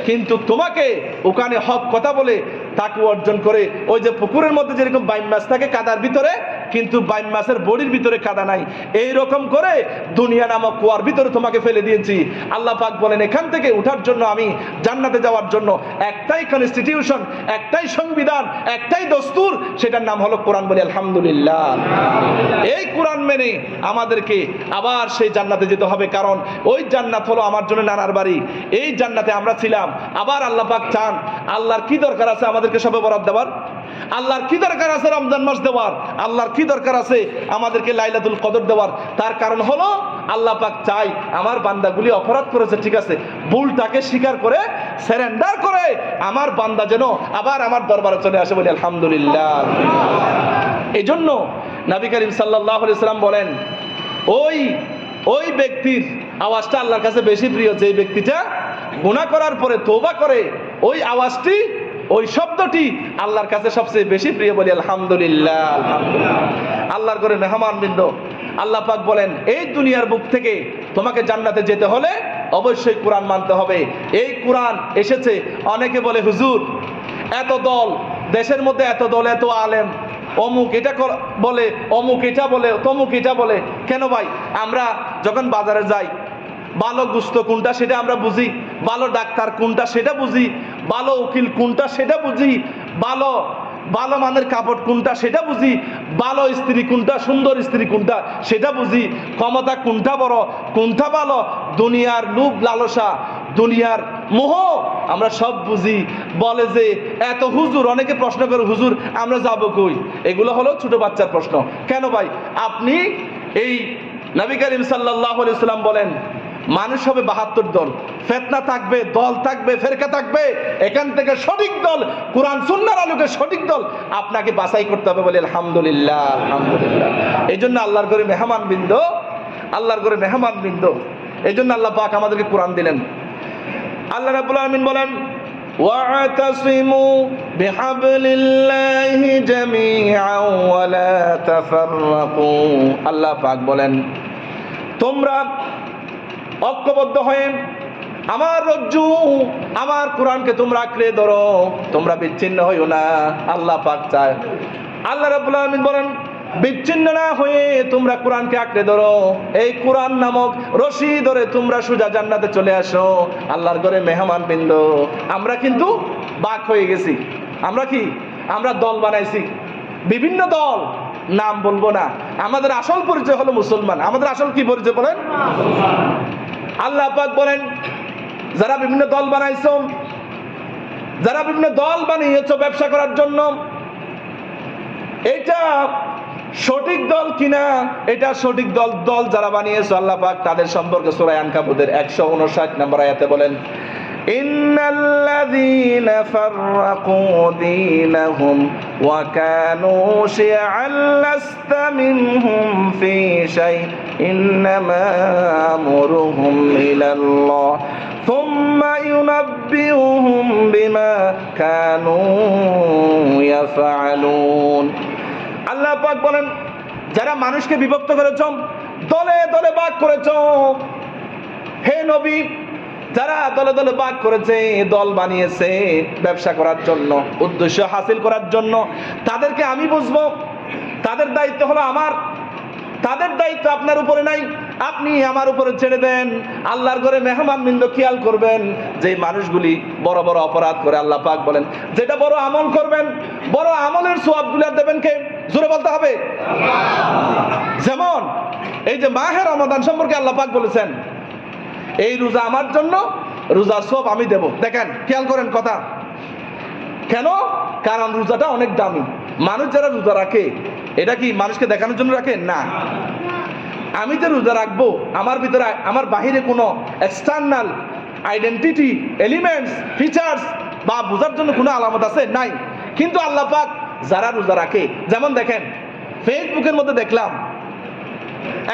Speaker 1: কিন্তু তোমাকে ওখানে হক কথা বলে তাকে অর্জন করে, ওই যে পুকুরের মধ্যে যেরকম বাইম মাছ থাকে কাদার ভিতরে, কিন্তু বাইম মাছের বডির ভিতরে কাদা নাই, এই রকম করে দুনিয়া নামক কুয়ার ভিতরে তোমাকে ফেলে দিয়েছি। আল্লাহ পাক বলেন এখান থেকে ওঠার জন্য, আমি জান্নাতে যাওয়ার জন্য একটাই কনস্টিটিউশন, একটাই সংবিধান, একটাই দস্তুর, সেটার নাম হলো কোরআন। বলি আলহামদুলিল্লাহ। এই কোরআন মেনে আমাদেরকে আবার সেই জান্নাতে যেতে হবে, কারণ ওই জান্নাত হলো আমার জন্য নানার বাড়ি। এই জান্নাতে আমরা ছিলাম, আবার আল্লাহ পাক চান। আল্লাহর কি দরকার আছে আমাদেরকে শবে বরাত দেওয়ার? আল্লাহর কি দরকার আছে রমজান মাস দেওয়ার? আল্লাহর কি দরকার আছে আমাদেরকে লাইলাতুল কদর দেওয়ার? তার কারণ হলো আল্লাহ পাক চাই আমার বান্দাগুলি অপরাধ করেছে, ঠিক আছে, ভুলটাকে স্বীকার করে সারেন্ডার করে আমার বান্দা যেন আবার আমার দরবারে চলে আসে। বলি আলহামদুলিল্লাহ। এই জন্য নবী করিম সাল্লাল্লাহু আলাইহি সাল্লাম বলেন ওই ব্যক্তির আওয়াজটা আল্লাহর কাছে বেশি প্রিয়, যে ব্যক্তিটা গুনাহ করার পরে তওবা করে, ওই আওয়াজটি, ওই শব্দটি আল্লাহর কাছে সবচেয়ে বেশি প্রিয়। বলি আলহামদুলিল্লাহ, আলহামদুলিল্লাহ। আল্লাহর ঘরে মেহমানবৃন্দ, আল্লাহ পাক বলেন এই দুনিয়ার বুক থেকে তোমাকে জান্নাতে যেতে হলে অবশ্যই কোরআন মানতে হবে। এই কোরআন এসেছে, অনেকে বলে হুজুর এত দল, দেশের মধ্যে এত দল, এত আলেম, অমুক এটা বলে, অমুক এটা বলে, তমুক এটা বলে। কেন ভাই? আমরা যখন বাজারে যাই, ভালো গুস্ত কোনটা সেটা আমরা বুঝি, ভালো ডাক্তার কোনটা সেটা বুঝি, ভালো উকিল কোনটা সেটা বুঝি, ভালো ভালো মানের কাপড় কোনটা সেটা বুঝি, ভালো স্ত্রী কোনটা, সুন্দর স্ত্রী কোনটা সেটা বুঝি, ক্ষমতা কোনটা বড় কোনটা ভালো, দুনিয়ার লোভ লালসা, দুনিয়ার মোহ আমরা সব বুঝি। বলে যে এত হুজুর, অনেকে প্রশ্ন করে হুজুর আমরা যাব কই? এগুলো হলো ছোট বাচ্চার প্রশ্ন। কেন ভাই? আপনি এই নবী করিম সাল্লাল্লাহু আলাইহি ওয়াসাল্লাম বলেন মানুষ হবে 72 দল, ফিতনা থাকবে, দল থাকবে, ফেরকা থাকবে, এখান থেকে সঠিক দল, কোরআন সুন্নাহর আলোকে সঠিক দল আপনাকে বাছাই করতে হবে। বলি আলহামদুলিল্লাহ, আলহামদুলিল্লাহ। এই জন্য আল্লাহর ঘরে মেহমানবৃন্দ, আল্লাহর ঘরে মেহমানবৃন্দ, এই জন্য আল্লাহ পাক আমাদেরকে কোরআন দিলেন। আল্লাহ রাব্বুল আলামিন বলেন ওয়া'তাসিমু বিহাবলিল্লাহি জামিআন ওয়া লা তাফাররাকু। আল্লাহ পাক বলেন তোমরা ঐক্যবদ্ধ হয়ে আমার রজ্জু, আমার কোরআনকে তোমরা আঁকড়ে ধরো, তোমরা বিচ্ছিন্ন হইও না। আল্লাহ পাক চায়, আল্লাহ রাব্বুল আলামিন বলেন বিচ্ছিন্ন না হয়ে তোমরা কোরআনকে আঁকড়ে ধরো, এই কোরআন নামক রশি ধরে তোমরা সোজা জান্নাতে চলে আসো। আল্লাহর ঘরে মেহমানবৃন্দ, আমরা কিন্তু বাক হয়ে গেছি। আমরা কি? আমরা দল বানাইছি, বিভিন্ন দল, নাম বলবো না। আমাদের আসল পরিচয় হলো মুসলমান। আমাদের আসল কি পরিচয় বলেন? আল্লাহ পাক বলেন যারা বিভিন্ন দল বানাইছো, যারা বিভিন্ন দল বানিয়েছো ব্যবসা করার জন্য, এটা সঠিক দল কিনা, এটা সঠিক দল যারা বানিয়েছো আল্লাহ পাক তাদের সম্পর্কে সূরা আনকাবুতের 159 নম্বর আয়াতে বলেন ইন্নাল্লাযীনা ফাররাকু দীনাহুম ওয়া কানু শি'আন লাস্তা মিনহুম ফী শাই ইন্নামা আমরুহুম ইলাল্লাহ থুম্মা ইউনাব্বিউহুম বিমা কানু ইয়াফআলুন। আল্লাহ পাক বলেন যারা মানুষকে বিভক্ত করেছ, দলে দলে ভাগ করেছ, হে নবী, যারা দলে দলে ভাগ করেছে, দল বানিয়েছে ব্যবসা করার জন্য, উদ্দেশ্য হাসিল করার জন্য, তাদেরকে আমি বুঝবো। তাদের দায়িত্ব হলো আমার, তাদের দায়িত্ব আপনার উপরে নাই, আপনি আমার উপরে ছেড়ে দেন। আল্লাহর ঘরে মেহমানবৃন্দ খেয়াল করবেন যে মানুষগুলি বড় বড় অপরাধ করে। আল্লাহ পাক বলেন যেটা বড় আমল করবেন, বড় আমলের সওয়াবগুলো দেবেন কে? জোরে বলতে হবে। যেমন এই যে মাহে রমাদান সম্পর্কে আল্লাহ পাক বলেছেন এই রোজা আমার জন্য, রোজার সওয়াব আমি দেব। দেখেন, খেয়াল করেন কথা। কেন? কারণ রোজাটা অনেক দামি। মানুষ যারা রোজা রাখে, এটা কি মানুষকে দেখানোর জন্য রাখে? না। আমি যে রোজা রাখবো, আমার ভিতরে, আমার বাহিরে কোনো এক্সটার্নাল আইডেন্টিটি, এলিমেন্টস, ফিচার্স বা বোঝার জন্য কোনো আলামত আছে? নাই। কিন্তু আল্লাহ পাক যারা রোজা রাখে, যেমন দেখেন ফেসবুকের মধ্যে দেখলাম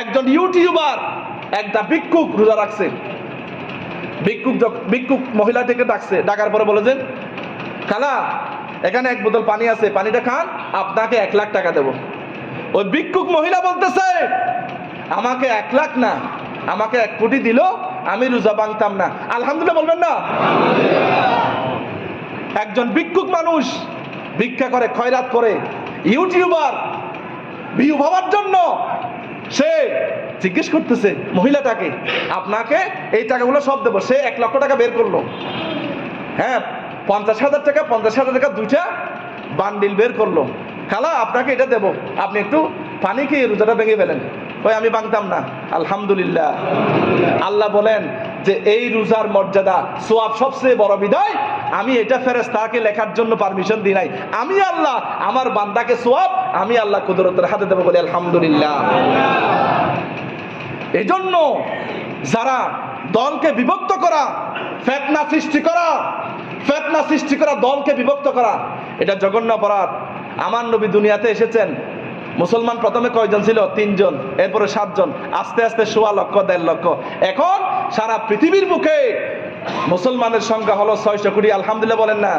Speaker 1: একজন ইউটিউবার একটা ভিক্ষুক রোজা রাখছে। ভিক্ষুক মহিলাটিকে ডাকছে, ডাকার পরে বলে যে খালা এখানে এক বোতল পানি আছে, পানিটা খান, আপনাকে 1 লাখ টাকা দেব। ওই ভিক্ষুক মহিলা বলতেছে আমাকে 1 লাখ না, আমাকে 1 কোটি দিল আমি রোজা ভাঙতাম না। আলহামদুলিল্লাহ বলবেন না? একজন ভিক্ষুক মানুষ ভিক্ষা করে, খয়রাত করে, ইউটিউবার ভিউ পাওয়ার জন্য সে জিজ্ঞেস করতেছে মহিলাটাকে আপনাকে এই টাকাগুলো সব দেবো। সে 1 লক্ষ টাকা বের করলো। হ্যাঁ, 50,000 টাকা, 50,000 টাকা দুইটা বান্ডিল বের করলো। খালা আপনাকে এটা দেবো, আপনি একটু পানি খেয়ে রোজাটা ভেঙে ফেলেন। ওই আমি ভাঙতাম না। আলহামদুলিল্লাহ। আল্লাহ বলেন যে এই রোজার মর্যাদা, সওয়াব সবচেয়ে বড় বিদায় আমি এটা ফেরেশতাকে লেখার জন্য পারমিশন দিই নাই। আমি আল্লাহ আমার বান্দাকে সওয়াব আমি আল্লাহ কুদরতের হাতে দেবো। বলে আলহামদুলিল্লাহ। এই জন্য যারা দলকে বিভক্ত করা, ফিতনা সৃষ্টি করা, দলকে বিভক্ত করা, এটা জঘন্য অপরাধ। আমার নবী দুনিয়াতে এসেছেন মুসলমান প্রথমে কয়জন ছিল? 3 জন, এরপরে 7 জন, আস্তে আস্তে 1.25 লক্ষ 1.5 লক্ষ। এখন সারা পৃথিবীর বুকে মুসলমানের সংখ্যা হলো 600 কোটি। আলহামদুলিল্লাহ বলেন না?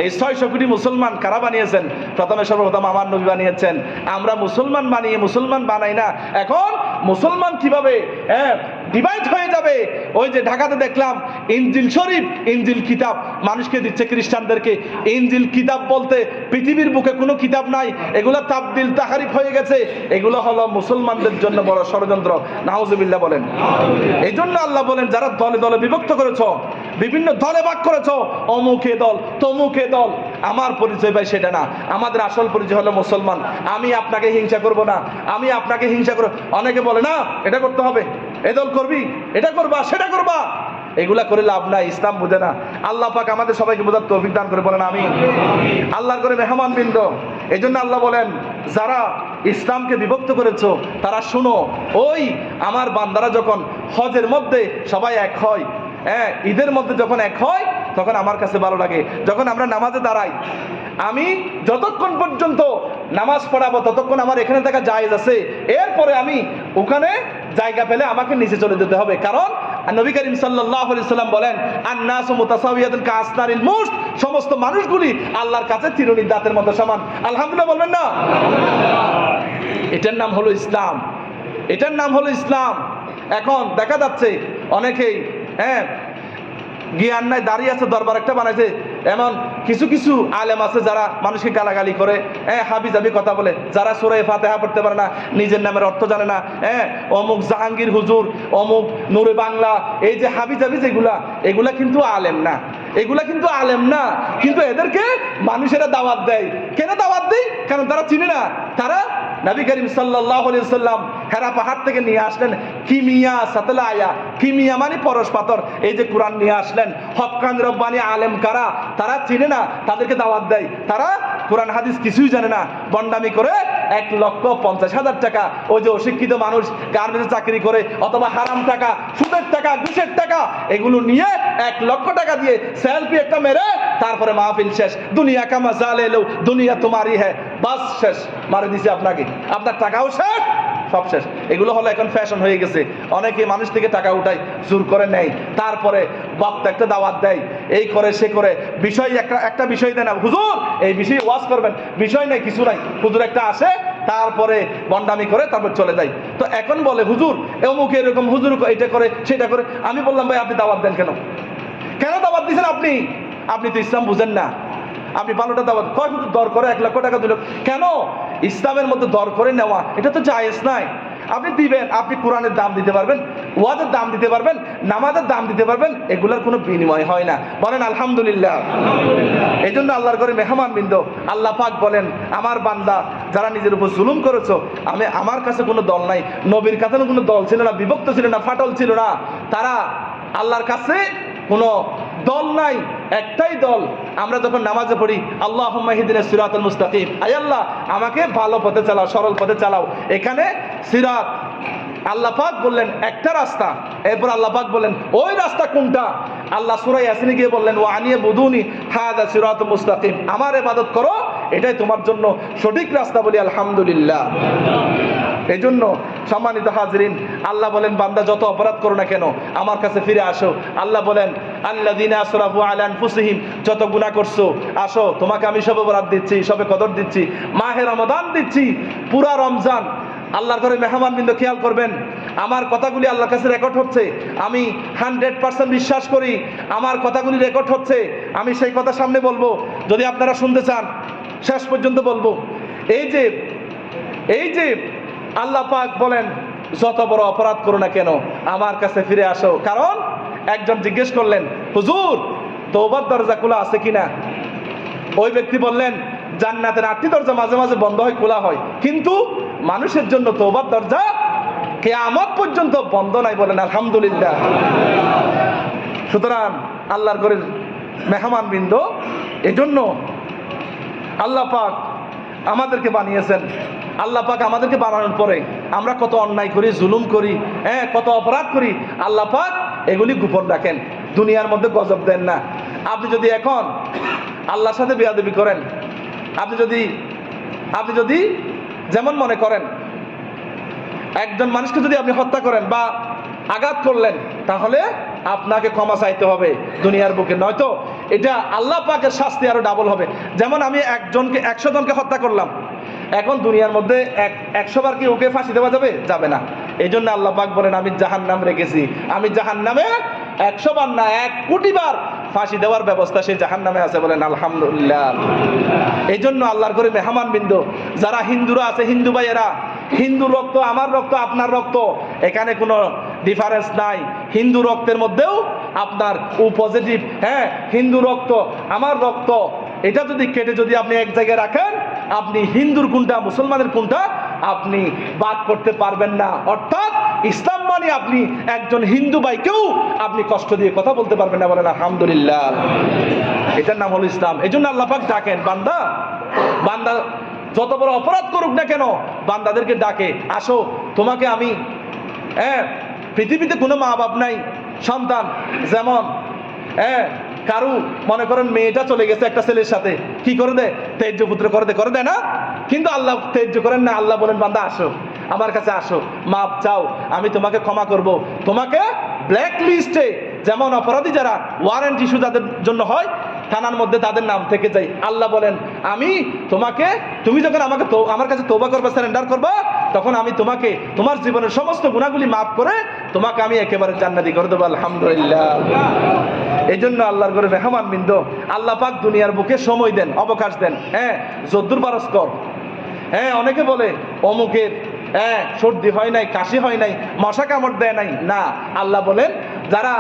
Speaker 1: এই 600 কোটি মুসলমান কারা বানিয়েছেন? প্রথমে সর্বপ্রথম আমার নবী বানিয়েছেন। আমরা মুসলমান বানিয়ে মুসলমান বানাই না। এখন মুসলমান কিভাবে ডিভাইড হয়ে যাবে? ওই যে ঢাকাতে দেখলাম ইনজিল শরীফ, ইনজিল কিতাব মানুষকে দিচ্ছে, খ্রিস্টানদেরকে। ইনজিল কিতাব বলতে পৃথিবীর বুকে কোনো কিতাব নাই, এগুলো তাবদিল তাহারিফ হয়ে গেছে। এগুলো হলো মুসলমানদের জন্য বড় ষড়যন্ত্র। নাউজুবিল্লাহ বলেন। এই জন্য আল্লাহ বলেন, যারা দলে দলে বিভক্ত করেছ, বিভিন্ন দলে ভাগ করেছ, অমুকে দল তমুকে দল, আমার পরিচয় ভাই সেটা না। আমাদের আসল পরিচয় হলো মুসলমান। আমি আপনাকে হিংসা করব না, আমি আপনাকে হিংসা করব। অনেকে বলে না এটা করতে হবে, এ দল করবি, এটা করবা, সেটা করবা, এগুলা করে লাভ নাই। ইসলাম বুঝে না। আল্লাহ পাক আমাদের সবাইকে বোঝার তৌফিক দান করে, বলেন আমিন। আল্লাহর করে মেহমান বৃন্দ, এই জন্য আল্লাহ বলেন, যারা ইসলামকে বিভক্ত করেছো তারা শুনো, ওই আমার বান্দারা যখন হজের মধ্যে সবাই এক হয়, ঈদের মধ্যে যখন এক হয়, তখন আমার কাছে ভালো লাগে। যখন আমরা নামাজে দাঁড়াই, আমি যতক্ষণ পর্যন্ত নামাজ পড়াবো ততক্ষণ আমার এখানে থাকা জায়েজ আছে। এরপরে আমি ওখানে জায়গা পেলে আমাকে নিচে চলে যেতে হবে। কারণ নবী করিম সাল্লাল্লাহু আলাইহি সাল্লাম বলেন, আন-নাসু মুতাসাওবিয়াতুন কাআসনারিল মুশত, সমস্ত মানুষগুলি আল্লাহর কাছে চিরুনির দাঁতের মতো সমান। আলহামদুলিল্লাহ বলবেন না? এটার নাম হলো ইসলাম, এটার নাম হলো ইসলাম। এখন দেখা যাচ্ছে অনেকেই জ্ঞান নাই, দাঁড়িয়ে আছে, দরবার একটা বানাইছে। এমন কিছু কিছু আলেম আছে যারা মানুষকে গালাগালি করে, হাবিজাবি কথা বলে, যারা সূরা ফাতিহা পড়তে পারে না, নিজের নামের অর্থ জানে না, অমুক জাহাঙ্গীর হুজুর, অমুক নূরে বাংলা, এই যে হাবিজাবি যেগুলা, এগুলা কিন্তু আলেম না, এগুলা কিন্তু আলেম না। কিন্তু এদেরকে মানুষেরা দাওয়াত দেয়। কেন দাওয়াত দেয়? কারণ তারা চিনে না। তারা নবী করিম সাল্লাল্লাহু আলাইহি সাল্লাম হেরা পাহাড় থেকে নিয়ে আসলেন কিমিয়া সাতলা আয়া, কিমিয়া মানে পরশ পাথর, এই যে কোরআন নিয়ে আসলেন। হক্কান রব্বানি আলেম কারা? তারা চিনে না, তাদেরকে দাওয়াত দেয়। তারা কোরআন হাদিস কিছুই জানে না, বন্ডামি করে 1,50,000 টাকা, ওই যে অশিক্ষিত মানুষ গার্মেন্টসে চাকরি করে, অথবা হারাম টাকা, সুদের টাকা, ঘুষের টাকা, এগুলো নিয়ে 1 লক্ষ টাকা দিয়ে সেলফি একটা মেরে তারপরে মাহফিল শেষ। দুনিয়া কা মজা লে লো, দুনিয়া তোমারই হ্যাঁ, বাস শেষ, মারে দিছে আপনাকে, আপনার টাকাও শেষ, সব শেষ। এগুলো হলো এখন ফ্যাশন হয়ে গেছে। অনেকে মানুষ থেকে টাকা উঠায়, জোর করে নেয়, তারপরে বক্তা একটা দাওয়াত দেয়, এই করে সে করে, বিষয় একটা বিষয় দেয় না, হুজুর এই বিষয়ে ওয়াজ করবেন, বিষয় নাই, কিছু নাই, হুজুর একটা আসে, তারপরে বন্ডামি করে তারপর চলে যায়। তো এখন বলে হুজুর অমুক এরকম, হুজুর এটা করে সেটা করে। আমি বললাম ভাই আপনি দাওয়াত দেন কেন? কেন দাওয়াত দিয়েছেন আপনি? আপনি তো ইসলাম বুঝেন না। আপনি ভালোটা দাওয়াত কয় হুজুর দর করে 1 লক্ষ টাকা দিল কেন? ইসলামের মধ্যে দর করে নেওয়া এটা তো জায়েজ নাই। আপনি দিবেন, আপনি কোরআনের দাম দিতে পারবেন, ওয়াজের দাম দিতে পারবেন, নামাজের দাম দিতে পারবেন, এগুলোর কোনো বিনিময় হয় না। বলেন আলহামদুলিল্লাহ। এই জন্য আল্লাহর ঘরে মেহমান বৃন্দ, আল্লাহ পাক বলেন, আমার বান্দা যারা নিজের উপর জুলুম করেছো, আমার কাছে কোনো দল নাই, নবীর কাছে কোনো দল ছিল না, বিভক্ত ছিল না, ফাটল ছিল না। তারা আল্লাহর কাছে কোনো দল নাই, একটাই দল। আমরা যখন নামাজে পড়ি, আল্লাহুম্মা ইহদিনাস সিরাতাল মুস্তাকিম, আয় আল্লাহ আমাকে ভালো পথে চালাও, সরল পথে চালাও। এখানে সিরাত আল্লাহ পাক বললেন একটা রাস্তা, এরপর আল্লাহ পাক বললেন ওই রাস্তা কোনটা? আল্লাহ সূরা ইয়াসিনে গিয়ে বললেন ওয়া আনিয়া বুদুনি হাদা সিরাতুল মুস্তাকিম, আমার ইবাদত করো, এটাই তোমার জন্য সঠিক রাস্তা। বলি আলহামদুলিল্লাহ। এই জন্য সম্মানিত হাজরিন, আল্লাহ বলেন বান্দা যত অপরাধ করো না কেন আমার কাছে ফিরে আসো। আল্লাহ বলেন আল্লাযীনা আসরাফু আলা আনফুসিহিম, যত গুনাহ করছো আসো, তোমাকে আমি সবে বরাত দিচ্ছি, সবে কদর দিচ্ছি, মাহে রমাদান দিচ্ছি, পুরা রমজান। আল্লাহর ঘরে মেহমান বিন্দু খেয়াল করবেন, আমার কথাগুলি আল্লাহর কাছে রেকর্ড হচ্ছে, আমি 100% বিশ্বাস করি আমার কথাগুলি রেকর্ড হচ্ছে। আমি সেই কথা সামনে বলবো, যদি আপনারা শুনতে চান শেষ পর্যন্ত বলবো। এই যে আল্লাহ পাক বলেন যত বড় অপরাধ করো না কেন আমার কাছে ফিরে আসো। কারণ একজন জিজ্ঞেস করলেন হুজুর তওবার দরজা খোলা আছে কিনা? ওই ব্যক্তি বললেন জান্নাতের 8টি দরজা মাঝে মাঝে বন্ধ হয়, খোলা হয়, কিন্তু মানুষের জন্য তওবার দরজা কিয়ামত পর্যন্ত বন্ধ নাই। বলেন আলহামদুলিল্লাহ। সুতরাং আল্লাহর ঘরের মেহমান বৃন্দ, এজন্য আল্লাহ পাক আমাদেরকে বানিয়েছেন। আল্লাহ পাক আমাদেরকে বানানোর পরে আমরা কত অন্যায় করি, জুলুম করি, কত অপরাধ করি, আল্লাহ পাক এগুলি গোপন রাখেন, দুনিয়ার মধ্যে গজব দেন না। আপনি যদি এখন আল্লাহর সাথে বেয়াদবি করেন, আপনি যদি যেমন মনে করেন একজন মানুষকে যদি আপনি হত্যা করেন বা আঘাত করলেন, তাহলে আপনাকে ক্ষমা চাইতে হবে দুনিয়ার বুকে, নয়তো এটা আল্লাহ পাকের শাস্তি আরো ডাবল হবে। যেমন আমি 100 জনকে হত্যা করলাম, এখন দুনিয়ার মধ্যে 100 বার কি ওকে ফাঁসি দেওয়া যাবে? যাবে না। এই জন্য আল্লাহ পাক বলেন আমি জাহান্নাম রেখেছি, আমি জাহান্নামে 100 বার না 1 কোটি বার ফাঁসি দেওয়ার ব্যবস্থা সেই জাহান্নামে আছে, বলেন আলহামদুলিল্লাহ। এই জন্য আল্লাহর করে মেহমান বিন্দু যারা হিন্দুরা আছে, হিন্দু ভাইয়েরা, হিন্দু রক্ত আমার রক্ত আপনার রক্ত, এখানে কোনো ডিফারেন্স নাই। হিন্দু রক্তের মধ্যেও আপনার ও পজিটিভ, হ্যাঁ হিন্দু রক্ত আমার রক্ত, এটা যদি কেটে যদি আপনি এক জায়গায় রাখেন, আপনি হিন্দুর কোনটা মুসলমানের কোনটা আপনি বাদ করতে পারবেন না। অর্থাৎ ইসলাম মানে আপনি একজন হিন্দু ভাইকেও আপনি কষ্ট দিয়ে কথা বলতে পারবেন না, বলেন আলহামদুলিল্লাহ। এটার নাম হলো ইসলাম। এই জন্য আল্লাহ পাক ডাকেন, বান্দা বান্দা যত বড় অপরাধ করুক না কেন, বান্দাদেরকে ডাকে, আসো তোমাকে আমি, পৃথিবীতে কোনো মা বাপ নাই, সন্তান যেমন কারু মনে করেন মেয়েটা চলে গেছে একটা ছেলের সাথে, কি করে দেয়? তেজ্য পুত্র করে দেয় না? কিন্তু আল্লাহ তেজ্য করেন না। আল্লাহ বলেন বান্দা আসো আমার কাছে, আসো মাপ চাও, আমি তোমাকে ক্ষমা করব। তোমাকে ব্ল্যাক লিস্টে, যেমন অপরাধী যারা ওয়ারেন্ট ইস্যু যাদের জন্য হয় থানার মধ্যে, তাদের নাম থেকে যাই। আল্লাহ বলেন আমি তোমাকে, তুমি যখন আমার কাছে তওবা করবা, সারেন্ডার করবা, তখন আমি তোমাকে তোমার জীবনের সমস্ত গুনাহগুলি মাফ করে তোমাকে আমি একেবারে জান্নাতি করে দেবো, আলহামদুলিল্লাহ। এই জন্য আল্লাহর ঘরে মেহমান বিন্দু আল্লাহ পাক দুনিয়ার বুকে সময় দেন, অবকাশ দেন। যদ্দুর বারস কর। অনেকে বলে অমুকের সর্দি হয় নাই, কাশি হয় নাই, মশা কামড় দেয় নাই, না। আল্লাহ বলেন যারা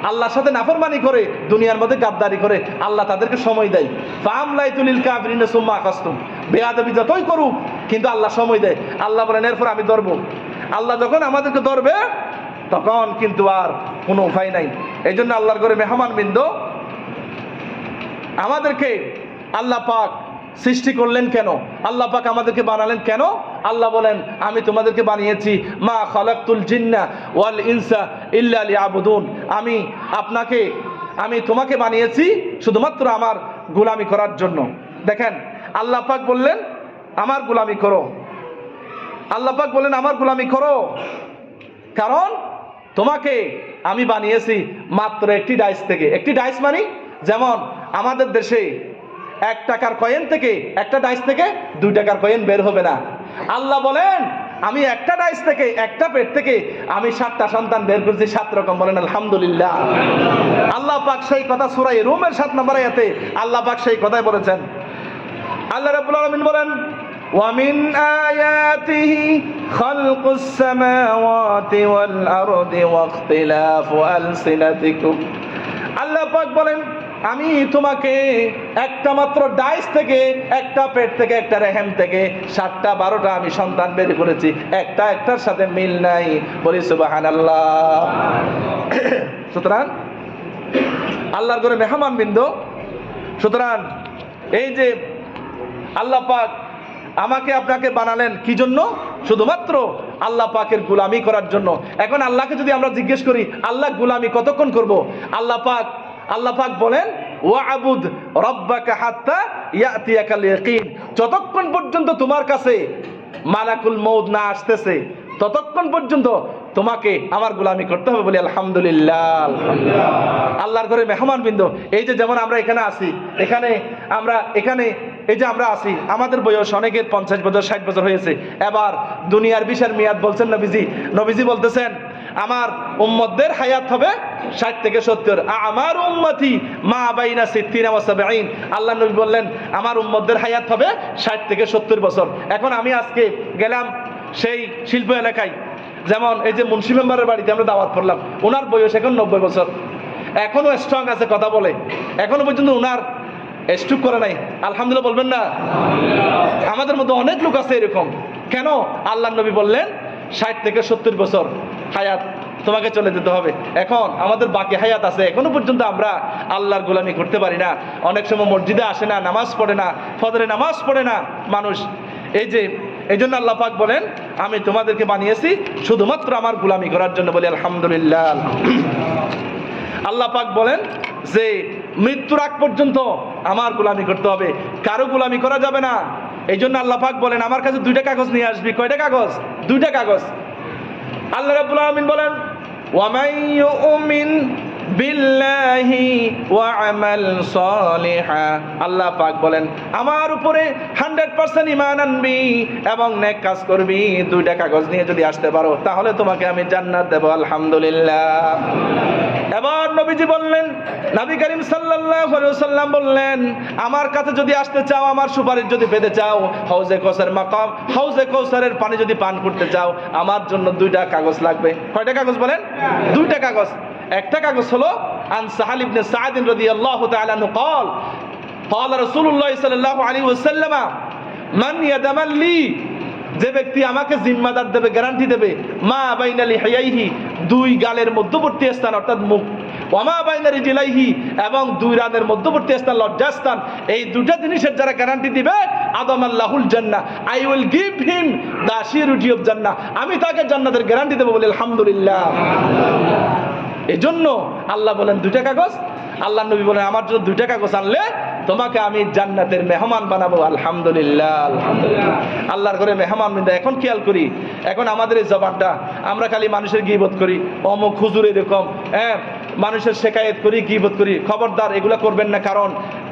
Speaker 1: আল্লাহর সাথে নাফরমানি করে, দুনিয়ার মধ্যে গাদ্দারি করে, আল্লাহ তাদেরকে সময় দেয়। ফামলাইতুলিল কাফিরিনা সুম্মা আকাসতুম, বেয়াদবি যতই করুক কিন্তু আল্লাহ সময় দেয়। আল্লাহ বলেন এরপর আমি ধরবো। আল্লাহ যখন আমাদেরকে ধরবে তখন কিন্তু আর কোনো উপায় নাই। এই জন্য আল্লাহর ঘরে মেহমান বিন্দু আমাদেরকে আল্লাহ পাক সৃষ্টি করলেন কেন? আল্লাহ পাক আমাদেরকে বানালেন কেন? আল্লাহ বলেন আমি তোমাদেরকে বানিয়েছি মা খালাকতুল জিন্না ওয়াল ইনসা ইল্লা লিয়াবুদুন, আমি তোমাকে বানিয়েছি শুধুমাত্র আমার গোলামি করার জন্য। দেখেন আল্লাহ পাক বললেন আমার গোলামি করো, আল্লাহ পাক বললেন আমার গোলামি করো, কারণ তোমাকে আমি বানিয়েছি মাত্র একটি ডাইস থেকে। একটি ডাইস মানে যেমন আমাদের দেশে 1 টাকার কয়েন থেকে, একটা ডাইস থেকে 2 টাকার কয়েন বের হবে না। আল্লাহ বলেন আমি একটা ডাইস থেকে, একটা পেট থেকে আমি 7টা সন্তান বের করেছি, 7 রকম, বলেন আলহামদুলিল্লাহ। আল্লাহ পাক সেই কথা সূরা রুমের 7 নম্বর আয়াতে আল্লাহ পাক সেই কথাই বলেছেন। আল্লাহ রাব্বুল আলামিন বলেন وَمِنْ آيَاتِهِ خَلْقُ السَّمَاوَاتِ وَالْأَرْضِ وَاخْتِلَافُ أَلْسِنَتِكُمْ। আল্লাহ পাক বলেন আমি তোমাকে একটা মাত্র ডাইস থেকে, একটা পেট থেকে, একটা রেহেম থেকে 7টা 12টা আমি সন্তান বের করেছি, একটার সাথে মিল নাই, বলি সুবহানাল্লাহ। সুতরাং আল্লাহর ঘরে মেহমান বিন্দু, সুতরাং এই যে আল্লাহ পাক আমাকে আপনাকে বানালেন কি জন্য? শুধুমাত্র আল্লাহ পাকের গোলামি করার জন্য। এখন আল্লাহকে যদি আমরা জিজ্ঞেস করি আল্লাহ গোলামি কতক্ষণ করব, আল্লাহ পাক বলেন ওয়াবুদ রাব্বাকা হাত্তা ইয়াতিয়াকাল ইয়াকিন, যতক্ষণ পর্যন্ত তোমার কাছে মালাকুল মউত না আসতেছে ততক্ষণ পর্যন্ত তোমাকে আমার গোলামি করতে হবে, বলি আলহামদুলিল্লাহ। আল্লাহর ঘরে মেহমান বিন্দু এই যে যেমন আমরা এখানে আসি, এই যে আমরা আসি, আমাদের বয়স অনেকের 50 বছর 60 বছর হয়েছে। এবার দুনিয়ার বিষের মেয়াদ বলছেন নবীজি বলতেছেন আমার উম্মতদের হায়াত হবে 60 থেকে 70। আমার উম্মতি মা বাইনা 60 ওয়া 70। আল্লাহ নবী বললেন আমার উম্মতদের হায়াত হবে 60 থেকে 70 বছর। এখন আমি আজকে গেলাম সেই শিল্প এলাকায়, যেমন এই যে মুন্সি মেম্বারের বাড়িতে আমরা দাওয়াত করলাম, ওনার বয়স এখন 90 বছর, এখনো স্ট্রং আছে, কথা বলে, এখনো পর্যন্ত ওনার স্ট্রোক করে নাই। আলহামদুলিল্লাহ বলবেন না? আমাদের মধ্যে অনেক লোক আছে এরকম। কেন? আল্লাহ নবী বললেন 60 থেকে 70 বছর হায়াত তোমাকে চলে যেতে হবে। এখন আমাদের বাকি হায়াত আছে, এখনো পর্যন্ত আমরা আল্লাহর গোলামি করতে পারি না। অনেক সময় মসজিদে আসে না, নামাজ পড়ে না, ফজরে নামাজ পড়ে না মানুষ। এই জন্য আল্লাহ পাক বলেন আমি তোমাদেরকে বানিয়েছি শুধুমাত্র আমার গোলামি করার জন্য, বলি আলহামদুলিল্লাহ। আল্লাহ পাক বলেন যে মৃত্যুর আগ পর্যন্ত আমার গোলামি করতে হবে, কারো গোলামি করা যাবে না। এই জন্য আল্লাহ পাক বলেন আমার কাছে 2টা কাগজ নিয়ে আসবি। কয়টা কাগজ? 2টা কাগজ। আল্লাহ রাব্বুল আলামিন বলেন ওয়ামান ইউমিন বিল্লাহি ওয়া আমাল সালিহা, আল্লাহ পাক বলেন আমার উপরে 100% ঈমান আনবি এবং নেক কাজ করবি, 2টা কাগজ নিয়ে যদি আসতে পারো তাহলে তোমাকে আমি জান্নাত দেব। আলহামদুলিল্লাহ। এবার নবীজি বললেন, নবী করিম সাল্লাল্লাহু আলাইহি ওয়াসাল্লাম বললেন আমার কাছে যদি আসতে চাও, আমার সুপারিশ যদি পেতে চাও, হাউজে কাউসার মাকাম, হাউজে কাউসারের পানি যদি পান করতে চাও, আমার জন্য 2টা কাগজ লাগবে। কয়টা কাগজ বলেন? 2টা কাগজ। একটা কাগজ হলো আন সাহাল ইবনে সাদ রাদিয়াল্লাহু তাআলা আনহু قال قال رسول الله صلى الله عليه وسلم من يضمن لي, যে ব্যক্তি আমাকে জিম্মাদার দেবে, গ্যারান্টি দেবে, মা বাইনা লিহিয়াইহি, 2 গালের মধ্যবর্তী স্থান অর্থাৎ মুখ, ওয়া মা বাইনা রিজলাইহি, এবং 2 রানের মধ্যবর্তী স্থান লজ্জাস্থান, এই 2টা জিনিসের যারা গ্যারান্টি দিবে, আদামাল্লাহুল জান্নাহ, I will give him the security of জান্নাহ, আমি তাকে জান্নাতের গ্যারান্টি দেব। বলে আলহামদুলিল্লাহ। এজন্য আল্লাহ বলেন 2টা কাগজ। আল্লাহ নবী বলেন আমার জন্য 2টা কাগজ আনলে তোমাকে আমি জান্নাতের মেহমান বানাবো। আলহামদুলিল্লাহ, আলহামদুলিল্লাহ। আল্লাহর ঘরে মেহমান বিন্দা। এখন খেয়াল করি, এখন আমাদের এই জবানটা, আমরা খালি মানুষের গীবত করি, অমুক হুজুর এরকম, মানুষের শেকায়েত করি, গীবত করি। খবরদার এগুলা করবেন না, কারণ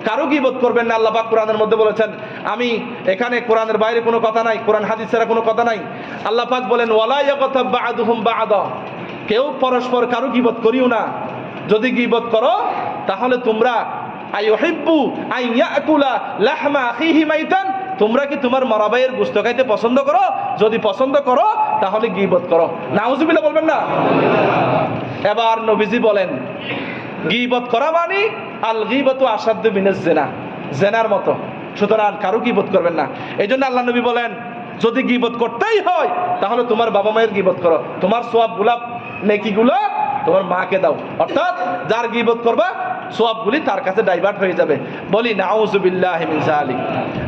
Speaker 1: কারো গীবত করবেন না। আল্লাহ পাক কোরআনের মধ্যে বলেছেন, আমি এখানে কোরআনের বাইরে কোনো কথা নাই, কোরআন হাদিস ছাড়া কোনো কথা নাই। আল্লাহ পাক বলেন ওয়ালা ইয়াগতাব বা'দুহুম বা'দা, কেউ পরস্পর কারো গীবত করিও না। যদি গীবত করো তাহলে তোমরা আইয়ুহিব্বু আইয়াকুলা লাহমা আখিহি মাইতান, তোমরা কি তোমার মরা ভাইয়ের গোশত খাইতে পছন্দ করো? যদি পছন্দ করো তাহলে গীবত করো। নাউজুবিল্লাহ বলবেন না? এবার নবীজি বলেন গীবত করা মানে আল গীবতু আসাদ্দু মিনাজ জিনা, জিনার মতো। সুতরাং কারো গীবত করবেন না। এইজন্য আল্লাহ নবী বলেন যদি গীবত করতেই হয় তাহলে তোমার বাবা মায়ের গীবত করো, তোমার সওয়াবগুলো নেকিগুলো তোমার মাকে দাও। অর্থাৎ যার গীবত করবা সওয়াবগুলি তার কাছে ডাইভার্ট হয়ে যাবে। বলি নাউজুবিল্লাহি মিন যালিক।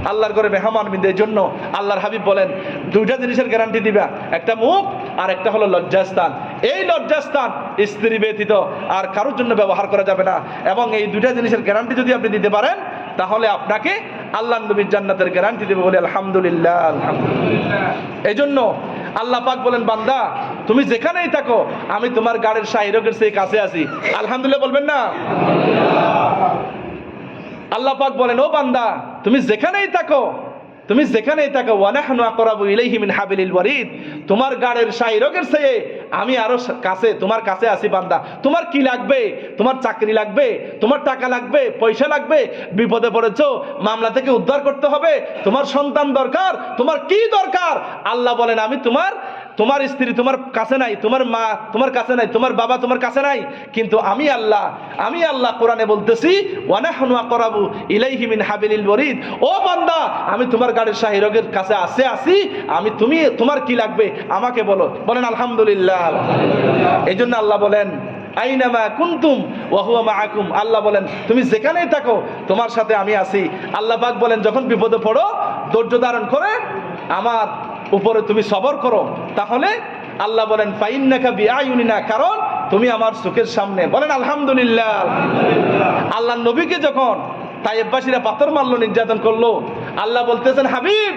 Speaker 1: আল্লাহর ঘরে মেহমান বিনদের জন্য আল্লাহর হাবিব বলেন 2টা জিনিসের গ্যারান্টি দিবা, একটা মুখ আর একটা হলো লজ্জাস্থান। এই লজ্জাস্থান স্ত্রী ব্যতীত আর কারোর জন্য ব্যবহার করা যাবে না। এবং এই 2টা জিনিসের গ্যারান্টি যদি আপনি দিতে পারেন তাহলে আপনাকে আল্লাহ নবীর জান্নাতের গ্যারান্টি দেবে। বলে আলহামদুলিল্লাহ, আলহামদুলিল্লাহ। এই জন্য আল্লাহ পাক বলেন বান্দা তুমি যেখানেই থাকো আমি তোমার গাড়ির শাহিরকের সেই কাছে আছি। আলহামদুলিল্লাহ বলবেন না? আল্লাহ পাক বলেন ও বান্দা তুমি যেখানেই থাকো, তুমি যেখানেই থাকো, ওয়া নাহনু আকরাবু ইলাইহি মিন হাবিলিল ওয়ারিদ, তোমার গাড়ির শাহিরকের চেয়ে আমি আরো কাছে, তোমার কাছে আছি বান্দা। তোমার কি লাগবে? তোমার চাকরি লাগবে, তোমার টাকা লাগবে, পয়সা লাগবে, বিপদে পড়েছো, মামলা থেকে উদ্ধার করতে হবে, তোমার সন্তান দরকার, তোমার কি দরকার? আল্লাহ বলেন আমি তোমার স্ত্রী তোমার কাছে নাই, তোমার মা তোমার কাছে নাই, তোমার বাবা তোমার কাছে নাই, কিন্তু আমি আল্লাহ কোরআনে বলতেছি ওয়া নাহনু আকরাবু ইলাইহি মিন হাবিলিল ওয়ারিদ, ও বান্দা আমি তোমার গাড়ির শাহিরকের কাছে আছি, আমি তোমার কি লাগবে আমাকে বলো। বলেন আলহামদুলিল্লাহ। এই জন্য আল্লাহ বলেন আইনামা কুনতুম ওয়া হুয়া মাআকুম, আল্লাহ বলেন তুমি যেখানেই থাকো তোমার সাথে আমি আছি। আল্লাহ পাক বলেন যখন বিপদে পড়ো ধৈর্য ধারণ করে আমার উপরে তুমি সবর করো, তাহলে আল্লাহ বলেন ফাইন্নাকা বিআয়ুনিনা, কারণ তুমি আমার চোখের সামনে। বলেন আলহামদুলিল্লাহ। আল্লাহ নবীকে যখন তায়েববাসীরা পাথর মারলো, নির্যাতন করলো, আল্লাহ বলতেছেন হাবিব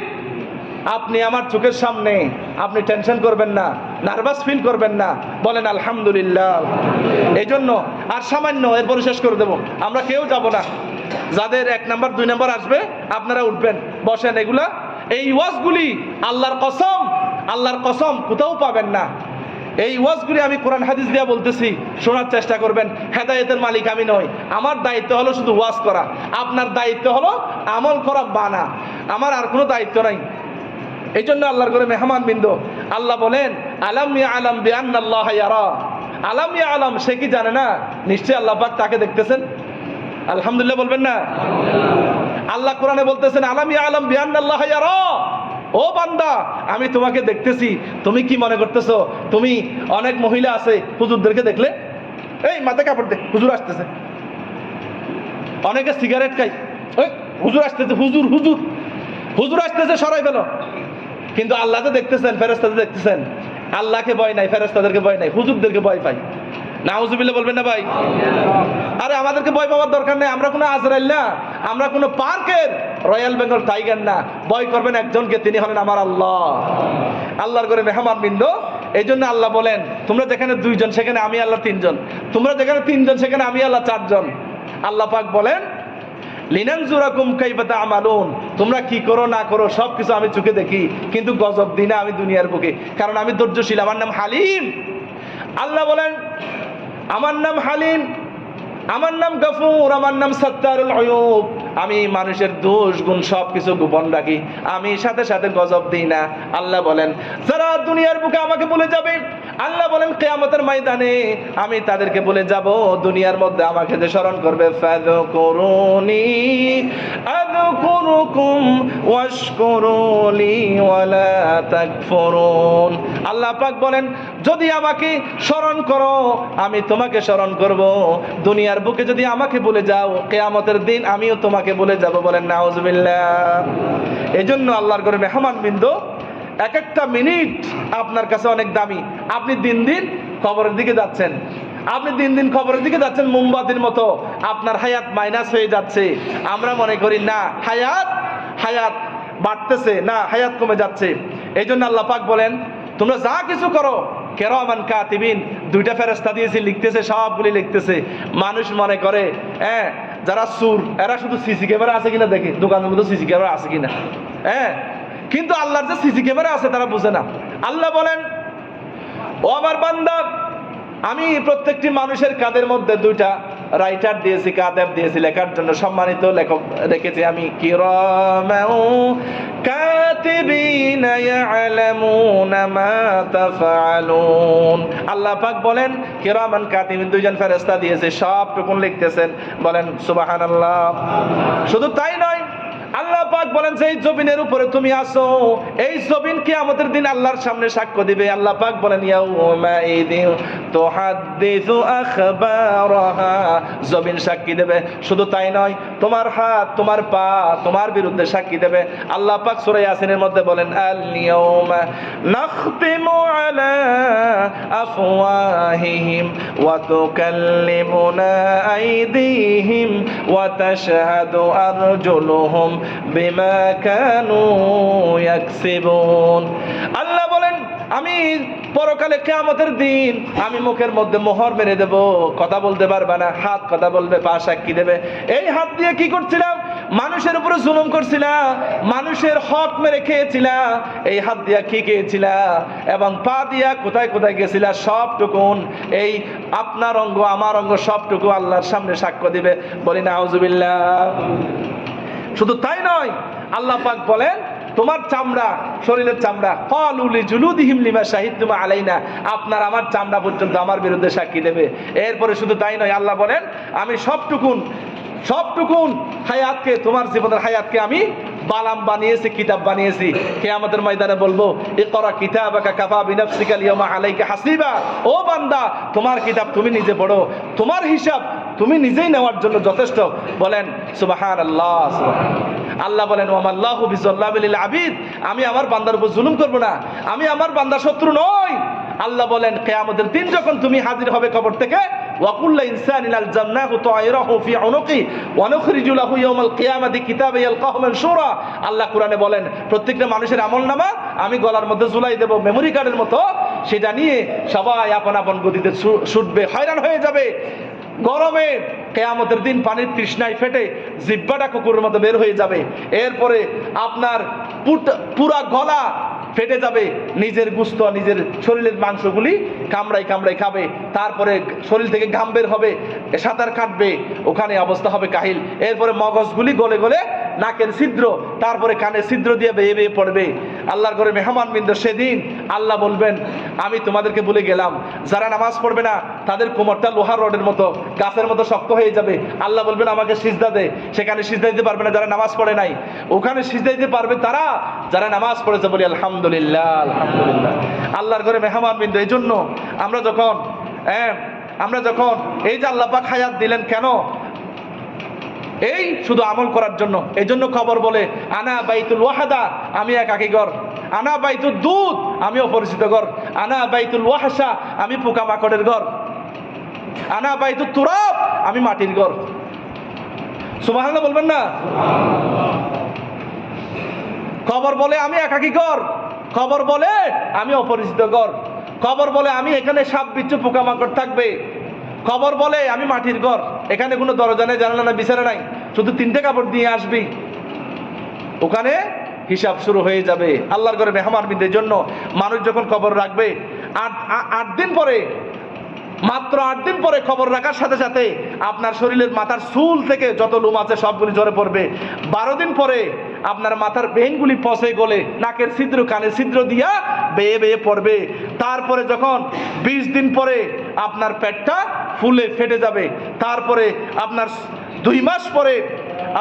Speaker 1: আপনি আমার চোখের সামনে, আপনি টেনশন করবেন না, নার্ভাস ফিল করবেন না। বলেন আলহামদুলিল্লাহ। এই জন্য আর সামান্য, এরপরে শেষ করে দেব, আমরা কেউ যাব না। যাদের 1 নাম্বার 2 নাম্বার আসবে আপনারা উঠবেন, বসেন। এগুলা এই ওয়াজগুলি আল্লাহর কসম কোথাও পাবেন না। এই ওয়াজগুলি আমি কোরআন হাদিস দিয়ে বলতেছি, শোনার চেষ্টা করবেন। হেদায়েতের মালিক আমি নই, আমার দায়িত্ব হলো শুধু ওয়াজ করা, আপনার দায়িত্ব হলো আমল করা বানা, আমার আর কোনো দায়িত্ব নাই। এই জন্য আল্লাহর ঘরে মেহমান বিন্দু আল্লাহ বলেন আলাম ইয়ালাম বিআন্নাল্লাহ ইয়ারা, আলাম ইয়ালাম সে কি জানে না নিশ্চয়ই আল্লাহ পাক তাকে দেখতেছেন। আলহামদুলিল্লাহ বলবেন না? আল্লাহ কোরআনে বলতেছেন আলাম ইয়ালাম বিআন্নাল্লাহ ইয়ারা, ও বান্দা আমি তোমাকে দেখতেছি। তুমি কি মনে করতেছো? তুমি অনেক মহিলা আছে হুজুরদেরকে দেখলে এই মাথায় কাপড় দে, হুজুর আসতেছে। অনেকে সিগারেট খাই, ওই হুজুর আসতেছে, হুজুর আসতেছে, সরাই ফেলো। কিন্তু আল্লাহ তো দেখতেছেন, ফেরেশতাদের দেখতেছেন। আল্লাহকে ভয় নাই, ফেরেশতাদেরকে ভয় নাই, হুজুরদেরকে ভয় পাই। নাউজুবিল্লাহ বলবেন না ভাই? আরে আমাদেরকে ভয় পাওয়ার দরকার নেই, আমরা কোনো আজরাইল না, আমরা কোনো পার্কের রয়্যাল বেঙ্গল টাইগার না। ভয় করবেন একজনকে, তিনি হলেন আমার আল্লাহ। আল্লাহর ঘরে মেহমান বৃন্দ, এই জন্য আল্লাহ বলেন তোমরা যেখানে 2 জন সেখানে আমি আল্লাহ 3 জন, তোমরা যেখানে 3 জন সেখানে আমি আল্লাহ 4 জন। আল্লাহ পাক বলেন লিনানজুরাকুম কাইফা তা'মালুন, তোমরা কি করো না করো সব কিছু আমি চোখে দেখি, কিন্তু গজব দিই না আমি দুনিয়ার বুকে, কারণ আমি ধৈর্যশীল, আমার নাম হালিম। আল্লাহ বলেন আমার নাম হালিম, আমার নাম গফুর, আমার নাম সাত্তারুল উয়ুব। আমি মানুষের দোষ গুণ সব কিছু গোপন রাখি, আমি সাথে সাথে গজব দিই না। আল্লাহ বলেন যারা দুনিয়ার বুকে আমাকে ভুলে যাবে, আল্লাহ বলেন কিয়ামতের ময়দানে আমি তাদেরকে বলে যাব, দুনিয়ার মধ্যে আমাকে যে স্মরণ করবে, ফাযকুরুনি আযকুরুকুম ওয়াশকুরুলি ওয়ালা তাকফুরুন। আল্লাহ পাক বলেন যদি আমাকে স্মরণ করো আমি তোমাকে স্মরণ করব, দুনিয়ার বুকে যদি আমাকে ভুলে যাও কিয়ামতের দিন আমিও তোমাকে ভুলে যাব। বলেন নাউজুবিল্লাহ। এজন্য আল্লাহর ঘরে মেহমান বিন্দু, এক একটা মিনিট আপনার কাছে অনেক দামি। আপনি দিন দিন কবরের দিকে যাচ্ছেন, আপনি দিন দিন কবরের দিকে যাচ্ছেন মোমবাতির মতো, আপনার হায়াত মাইনাস হয়ে যাচ্ছে। আমরা মনে করি না হায়াত বাড়তেছে, না হায়াত কমে যাচ্ছে। এই জন্য আল্লাহ পাক বলেন তোমরা যা কিছু করো কিরামান কাতিবিন, 2টা ফেরেশতা দিয়েছি, লিখতেছে, সবগুলি লিখতেছে। মানুষ মনে করে যারা সুর এরা শুধু সিসি ক্যামেরা আছে কিনা দেখে, দোকানের মধ্যে সিসি ক্যামেরা আছে কিনা, কিন্তু আল্লাহর যে সিসি ক্যামেরা আছে তারা বুঝে না। আল্লাহ বলেন ও আমার বান্দা, আমি প্রত্যেকটি মানুষের কাঁধের মধ্যে 2টা রাইটার দিয়েছি, কাদেব দিয়েছি, লেখার জন্য সম্মানিত লেখক রেখেছি আমি। কিরামাউ কাতিবিনা ইয়ালামুনা মা তাফআলুন। আল্লাহ পাক বলেন কিরামান কাতিবিন, 2 জন ফেরেশতা দিয়েছে, সবটুকুন লিখতেছেন। বলেন সুবহানাল্লাহ। শুধু তাই নয়, আল্লাহ পাক বলেন যে এই জমিনের উপরে তুমি আসো, এই জমিন কিয়ামতের দিন আল্লাহর সামনে সাক্ষ্য দিবে। আল্লাহ পাক বলেন ইয়াউমা ইযিন তুহাদ্দিসু আখবারাহা, জমিন সাক্ষী দেবে। শুধু তাই নয়, তোমার হাত, তোমার পা তোমার বিরুদ্ধে সাক্ষী দেবে। আল্লাহ পাক সূরা ইয়াসিনের মধ্যে বলেন আল ইয়াউমা নাখতিমু আলা আফওয়াহিহিম ওয়া তুকাল্লিমুনা আইদিহিম ওয়া তাশহাদু আরজুলুহুম বিমা কানু ইয়াকসিবুন। আল্লাহ বলেন আমি পরকালে কিয়ামতের দিন আমি মুখের মধ্যে মোহর মেরে দেব, কথা বলতে পারবে না। হাত কথা বলবে, পা সাক্ষী দেবে। এই হাত দিয়ে কি করছিলাম? মানুষের উপরে জুলুম করছিলাম, মানুষের হক মেরে খেয়েছিলাম। এই হাত দিয়া কি খেয়েছিলাম এবং পা দিয়া কোথায় কোথায় গেছিলা, সবটুকুন এই আপনার অঙ্গ আমার অঙ্গ সবটুকু আল্লাহর সামনে সাক্ষ্য দিবে। বলি নাউজুবিল্লাহ। শুধু তাই নয়, আল্লাহ পাক বলেন তোমার চামড়া, শরীরের চামড়া, ক্বালু লিজুলুদিহিম লিমা শাহিদতুম আলাইনা, আপনার আমার চামড়া পর্যন্ত আমার বিরুদ্ধে সাক্ষী দেবে। এরপরে শুধু তাই নয়, আল্লাহ বলেন আমি সবটুকুন হায়াতকে, তোমার জীবনের হায়াতকে আমি বালাম বানিয়েছি, কিতাব বানিয়েছি। কিয়ামতের ময়দানে বলবো ইকরা কিতাবাকা কাফা বিনাফসিকা আল-ইয়াওমা আলাইকা হাসিবা। ও বান্দা, তোমার কিতাব তুমি নিজে পড়ো, তোমার হিসাব তুমি নিজেই নেওয়ার জন্য যথেষ্ট। বলেন সুবহানাল্লাহ। আল্লাহ বলেন ওয়ামাল্লাহু বিযাল্লামিল লিল আবিদ, আমি আমার বান্দার উপর জুলুম করব না, আমি আমার বান্দার শত্রু নই। আল্লাহ বলেন কিয়ামতের দিন যখন তুমি হাজির হবে কবর থেকে, ওয়াকুল্লা ইনসানিন আলজামনাহু তায়রাহু ফি উনুকি ওয়া নুখরিজু লাহু ইয়াওমাল কিয়ামাতি কিতাবা ইয়ালকাহু মানশুরা। আল্লাহ কোরআনে বলেন প্রত্যেকটা মানুষের আমলনামা আমি গলার মধ্যে ঝুলাই দেব মেমোরি কার্ডের মতো, সেটা নিয়ে সবাই আপন আপন গতিতে ছুটবে, হয়রান হয়ে যাবে। গরমে কিয়ামতের দিন পানির তৃষ্ণায় ফেটে জিহ্বাটা কুকুরের মতো বের হয়ে যাবে। এরপরে আপনার পুরা গলা ফেটে যাবে, নিজের গুস্ত, নিজের শরীরের মাংসগুলি কামড়াই কামড়াই খাবে। তারপরে শরীর থেকে ঘাম বের হবে, সাঁতার কাটবে, ওখানে অবস্থা হবে কাহিল। এরপরে মগজগুলি গলে গলে নাকের ছিদ্র, তারপরে কানের ছিদ্র দিয়ে বেয়ে বেয়ে পড়বে। আল্লাহর ঘরে মেহমান বিন্দ, সেদিন আল্লাহ বলবেন আমি তোমাদেরকে বলে গেলাম, যারা নামাজ পড়বে না তাদের কোমরটা লোহার রডের মতো, গাছের মতো শক্ত হয়ে যাবে। আল্লাহ বলবেন আমাকে সিজদা দে, সেখানে সিজদা দিতে পারবে না যারা নামাজ পড়ে নাই, ওখানে সিজদা দিতে পারবে তারা যারা নামাজ পড়েছে। বলি আলহামদুলিল্লাহ, আলহামদুলিল্লাহ। আল্লাহর ঘরে মেহমান বিন্দু, এই জন্য আমরা যখন এই যে আল্লাহ পাক হায়াত দিলেন কেন? এই শুধু আমল করার জন্য। এই জন্য খবর বলে আনা বাইতুল ওয়াহাদা, আমি একাকী ঘর। আনা বাইতুল দুধ, আমি অপরিচিত ঘর। আনা বাইতুল ওয়াহশা, আমি পোকামাকড়ের ঘর। আনা বাইতুত তুরাব, আমি মাটির ঘর। সুবহানাল্লাহ বলবেন না? কবর বলে আমি একাকী ঘর, কবর বলে আমি অপরিচিত ঘর, কবর বলে আমি এখানে সাপ বিচ্ছু পোকামাকড় থাকবে, কবর বলে আমি মাটির ঘর, এখানে কোনো দরজা নেই, জানালা নাই, বিছানা নাই, শুধু 3টে কাপড় দিয়ে আসবি। ওখানে হিসাব শুরু হয়ে যাবে। আল্লাহর ঘরে মেহমান বিদের জন্য মানুষ যখন কবর রাখবে, 8 দিন পরে, মাত্র 8 দিন পরে কবর রাখার সাথে সাথে আপনার শরীরের মাথার চুল থেকে যত লোম আছে সবগুলি ঝরে পড়বে। 12 দিন পরে আপনার মাথার ভেনগুলি পচে গলে নাকের ছিদ্র কানের ছিদ্র দিয়া বেয়ে বেয়ে পড়বে। তারপরে যখন 20 দিন পরে আপনার পেটটা ফুলে ফেটে যাবে। তারপরে আপনার 2 মাস পরে,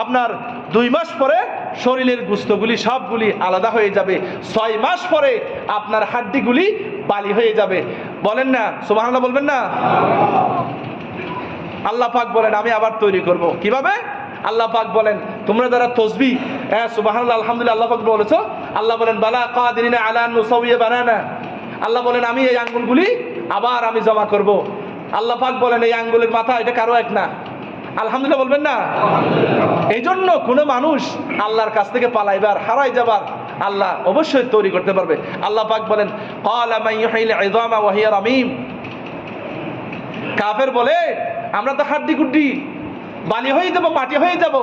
Speaker 1: আপনার 2 মাস পরে শরীরের গোশতগুলি সবগুলি আলাদা হয়ে যাবে। 6 মাস পরে আপনার হাড্ডিগুলি বালি হয়ে যাবে। বলেন না সুবহানাল্লাহ, বলবেন না? আল্লাহ পাক বলেন আমি আবার তৈরি করব। কিভাবে? আল্লাহ পাক বলেন তোমরা যারা তসবিহ সুবহানাল্লাহ আলহামদুলিল্লাহ আল্লাহ পাক বলেছো, আল্লাহ বলেন বালা কাদিরিনা আলা আন নুসাউইয়া বানানা, আল্লাহ বলেন আমি এই আঙ্গুলগুলি আবার আমি জমা করব। আল্লাহ পাক বলেন এই আঙ্গুলের মাথা এটা কারো এক না। আলহামদুলিল্লাহ বলবেন না? এই জন্য কোনো মানুষ আল্লাহর কাছ থেকে পালাইবার হারাই যাবার আল্লাহ অবশ্যই তৈরি করতে পারবে। আল্লাহ পাক বলেন ক্বালা মান ইউহিল ইযামা ওয়া হিয়া রামীম, কাফের বলে আমরা তো হাড্ডি গুড্ডি বালি হয়ে যাব, মাটি হয়ে যাব,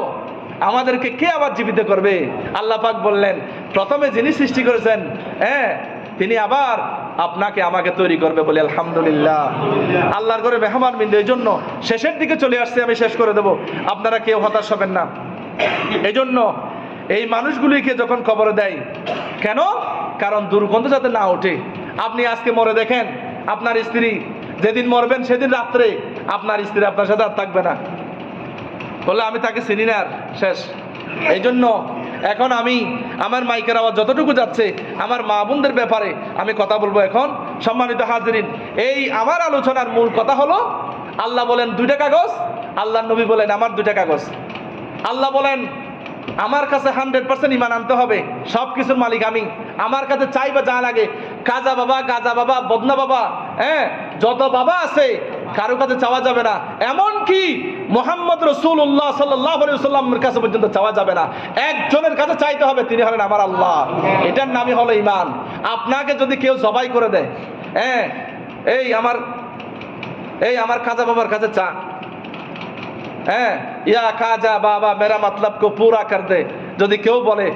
Speaker 1: আমাদেরকে কে আবার জীবিত করবে? আল্লাহ পাক বললেন প্রথমে যিনি সৃষ্টি করেছেন তিনি আবার আপনাকে আমাকে তৈরি করবে। বলি আলহামদুলিল্লাহ। আল্লাহর ঘরে মেহমান বিন্দু এই জন্য শেষের দিকে চলে আসছে, আমি শেষ করে দেব, আপনারা কেউ হতাশ হবেন না। এই জন্য এই মানুষগুলিকে যখন কবরে দেয়, কেন? কারণ দুর্গন্ধ যাতে না ওঠে। আপনি আজকে মরে দেখেন, আপনার স্ত্রী যেদিন মরবেন সেদিন রাত্রে আপনার স্ত্রী আপনার সাথে আর থাকবে না, বলে আমি তাকে চিনি না, আর শেষ। এই জন্য এখন আমি আমার মাইকের আওয়াজ যতটুকু যাচ্ছে আমার মা বোনদের ব্যাপারে আমি কথা বলবো। এখন সম্মানিত হাজিরিন, এই আমার আলোচনার মূল কথা হলো আল্লাহ বলেন 2টা কাগজ, আল্লাহ নবী বলেন আমার 2টা কাগজ। আল্লাহ বলেন আমার কাছে 100% ইমান আনতে হবে, সব কিছুর মালিক আমি, আমার কাছে চাইবা যা লাগে। কাজা বাবা, গাজা বাবা, বদনা বাবা, যত বাবা আছে কারো কাছে চাওয়া যাবে না। এমনকি মুহাম্মদ রাসূলুল্লাহ সাল্লাল্লাহু আলাইহি ওয়াসাল্লামের কাছে পর্যন্ত চাওয়া যাবে না। একজনের কাছে চাইতে হবে, তিনি হলেন আমার আল্লাহ। এটার নামই হলো ঈমান। আপনাকে যদি কেউ জবাই করে দেয়, এই আমার কাজা বাবার কাছে চা, ইয়া খাজা বাবা মেরা মতলব কো পুরা কর দে, যদি কেউ বলে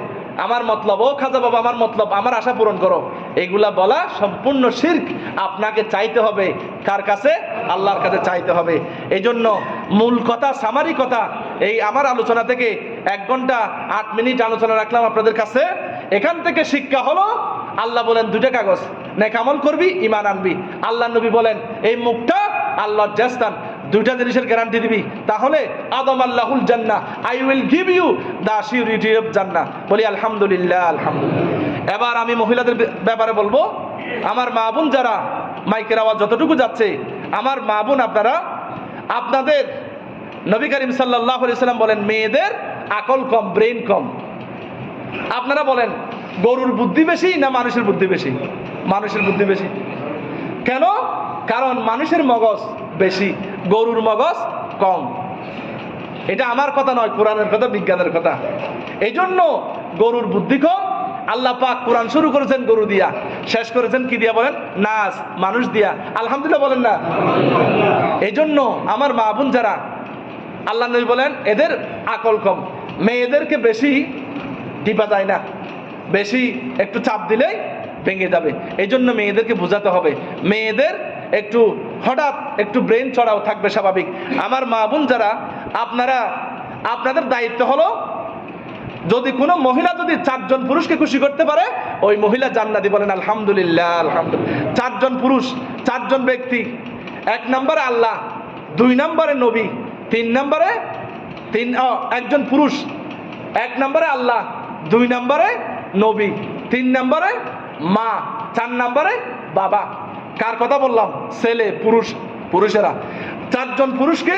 Speaker 1: আমার মতলব, ও খাজা বাবা আমার মতলব, আমার আশা পূরণ করো, এগুলা বলা সম্পূর্ণ শিরক। আপনাকে চাইতে হবে কার কাছে? আল্লাহর কাছে চাইতে হবে। এই জন্য মূল কথা, সামারি কথা, এই আমার আলোচনা থেকে 1 ঘন্টা 8 মিনিট আলোচনা রাখলাম আপনাদের কাছে। এখান থেকে শিক্ষা হলো আল্লাহ বলেন 2টা কাগজ, নেক আমল করবি, ঈমান আনবি। আল্লাহ নবী বলেন এই মুখটা আল্লাহর জাস্তান, 2টা জিনিসের গ্যারান্টি দিবি, তাহলে আদম আল্লাহুল জান্নাহ, I will give you the security of জান্নাহ। বলি আলহামদুলিল্লাহ, আলহামদুলিল্লাহ। এবার আমি মহিলাদের ব্যাপারে বলবো। আমার মা বোন যারা, মাইকের আওয়াজ যতটুকু যাচ্ছে, আমার মা বোন আপনারা, আপনাদের নবী করিম সাল্লাল্লাহু আলাইহি সাল্লাম বলেন মেয়েদের আকল কম, ব্রেন কম। আপনারা বলেন গরুর বুদ্ধি বেশি না মানুষের বুদ্ধি বেশি? মানুষের বুদ্ধি বেশি। কেন? কারণ মানুষের মগজ বেশি, গরুর মগজ কম। এটা আমার কথা নয়, কোরআনের কথা, বিজ্ঞানের কথা। এই জন্য গরুর বুদ্ধি কম। আল্লাহ পাক কোরআন শুরু করেছেন গরু দিয়া, শেষ করেছেন কি দিয়া বলেন? নাস, মানুষ দিয়া। আলহামদুলিল্লাহ বলেন না? এই জন্য আমার মা বোন যারা, আল্লাহ নবী বলেন এদের আকল কম। মেয়েদেরকে বেশি টিপা যায় না, বেশি একটু চাপ দিলেই ভেঙে যাবে। এই জন্য মেয়েদেরকে বোঝাতে হবে, মেয়েদের একটু হঠাৎ একটু ব্রেন চড়াও থাকবে, স্বাভাবিক। আমার মা বোন যারা, আপনারা, আপনাদের দায়িত্ব হলো যদি কোনো মহিলা যদি 4 জন পুরুষকে খুশি করতে পারে, ওই মহিলা জান্নাতি। বলেন আলহামদুলিল্লাহ, আলহামদুলিল্লাহ। 4 জন পুরুষ, 4 জন ব্যক্তি। 1 নম্বরে আল্লাহ, 2 নম্বরে নবী, 3 নম্বরে 1 জন পুরুষ, 1 নম্বরে আল্লাহ, 2 নম্বরে নবী, 3 নম্বরে মা, 4 নম্বরে বাবা। কার কথা বললাম? ছেলে, পুরুষ, পুরুষেরা। 4 জন পুরুষকে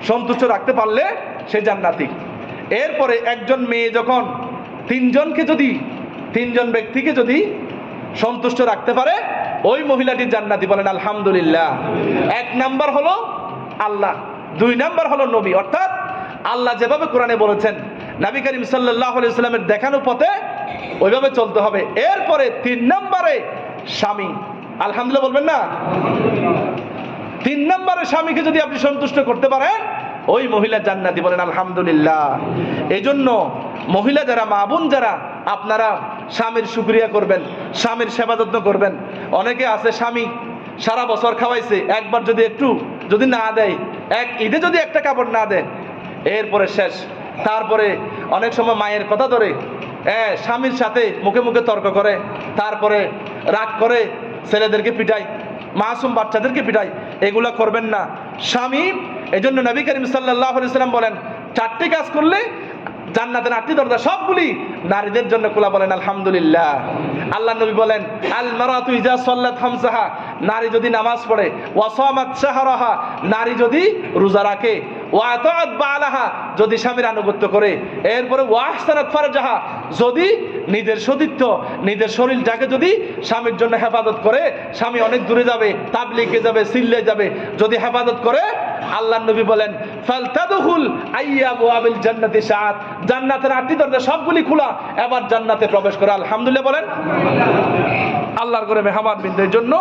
Speaker 1: সন্তুষ্ট রাখতে পারলে সে জান্নাতি। এরপরে একজন মেয়ে যখন 3 জনকে যদি, 3 জন ব্যক্তিকে যদি সন্তুষ্ট রাখতে পারে, ওই মহিলাটি জান্নাতি, বলেন আলহামদুলিল্লাহ। 1 নাম্বার হলো আল্লাহ, 2 নাম্বার হলো নবী, অর্থাৎ আল্লাহ যেভাবে কোরআনে বলেছেন নবী করিম সাল্লাল্লাহু আলাইহি ওয়াসাল্লামের দেখানো পথে ওইভাবে চলতে হবে। এরপরে 3 নম্বরে স্বামী, আলহামদুলিল্লাহ বলবেন না? 3 নম্বরে স্বামীকে যদি আপনি সন্তুষ্ট করতে পারেন ওই মহিলা জান্নাতি, বলেন আলহামদুলিল্লাহ। এই জন্য মহিলা যারা, মা বোন যারা, আপনারা স্বামীর শুকরিয়া করবেন, স্বামীর সেবা যত্ন করবেন। অনেকে আছে স্বামী সারা বছর খাওয়াইছে, একবার যদি একটু যদি না দেয়, এক ঈদে যদি একটা কাপড় না দেয়, এরপরে শেষ। তারপরে অনেক সময় মায়ের কথা ধরে স্বামীর সাথে মুখে মুখে তর্ক করে, তারপরে রাগ করে ছেলেদেরকে পিটায়, মাসুম বাচ্চাদেরকে পিটায়। এগুলা করবেন না স্বামী। এই জন্য নবী করিম সাল্লাল্লাহু আলাইহি ওয়াসাল্লাম বলেন 4টি কাজ করলে জান্নাতের 8টি দরজা সবগুলি নারীদের জন্য খোলা, বলেন আলহামদুলিল্লাহ। আল্লাহ নবী বলেন আল মারাতু ইজা সাল্লাত খামসাহা, নারী যদি নামাজ পড়ে, ওয়া সামাত শাহরাহা, নারী যদি রোজা রাখে, ওয়া আতাআত বালাহা, যদি স্বামীর আনুগত্য করে, এরপরে ওয়া আহসানাত ফারজাহা, যদি নিজের সতীত্ব নিজের শরীরটাকে যদি স্বামীর জন্য হেফাজত করে, স্বামী অনেক দূরে যাবে, তাবলীগে যাবে, সিল্লে যাবে, যদি হেফাজত করে, আল্লাহ নবী বলেন ফালতাদখুল আইয়াবুল জান্নাতি শাআত, জান্নাতের 8টি দরজা সবগুলি খোলা, এবার জান্নাতে প্রবেশ করে। আলহামদুলিল্লাহ বলেন। আল্লাহর ঘরে মেহমান বিন্দুর জন্য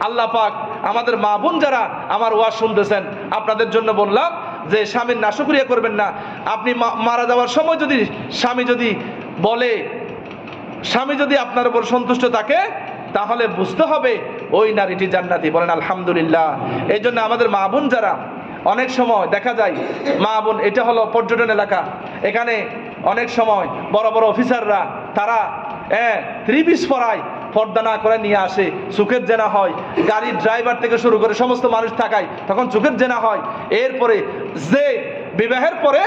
Speaker 1: আল্লাহ পাক আমাদের মা বোন যারা আমার ওয়াজ শুনতেছেন, আপনাদের জন্য বললাম যে স্বামীর নাশুকরিয়া করবেন না। আপনি মারা যাওয়ার সময় যদি স্বামী যদি বলে, স্বামী যদি আপনার উপর সন্তুষ্ট থাকে, তাহলে বুঝতে হবে ওই নারীটি জান্নাতি, বলেন আলহামদুলিল্লাহ। এই জন্য আমাদের মা বোন যারা, অনেক সময় দেখা যায় মা বোন, এটা হলো পর্যটন এলাকা, এখানে অনেক সময় বড় বড় অফিসাররা তারা 3 পিস পরায়, পর্দা না করে নিয়ে আসে, চোখের জেনা হয়, গাড়ির ড্রাইভার থেকে শুরু করে সমস্ত মানুষ থাকায় তখন চোখের জেনা হয়। এরপরে যে বিবাহের পরে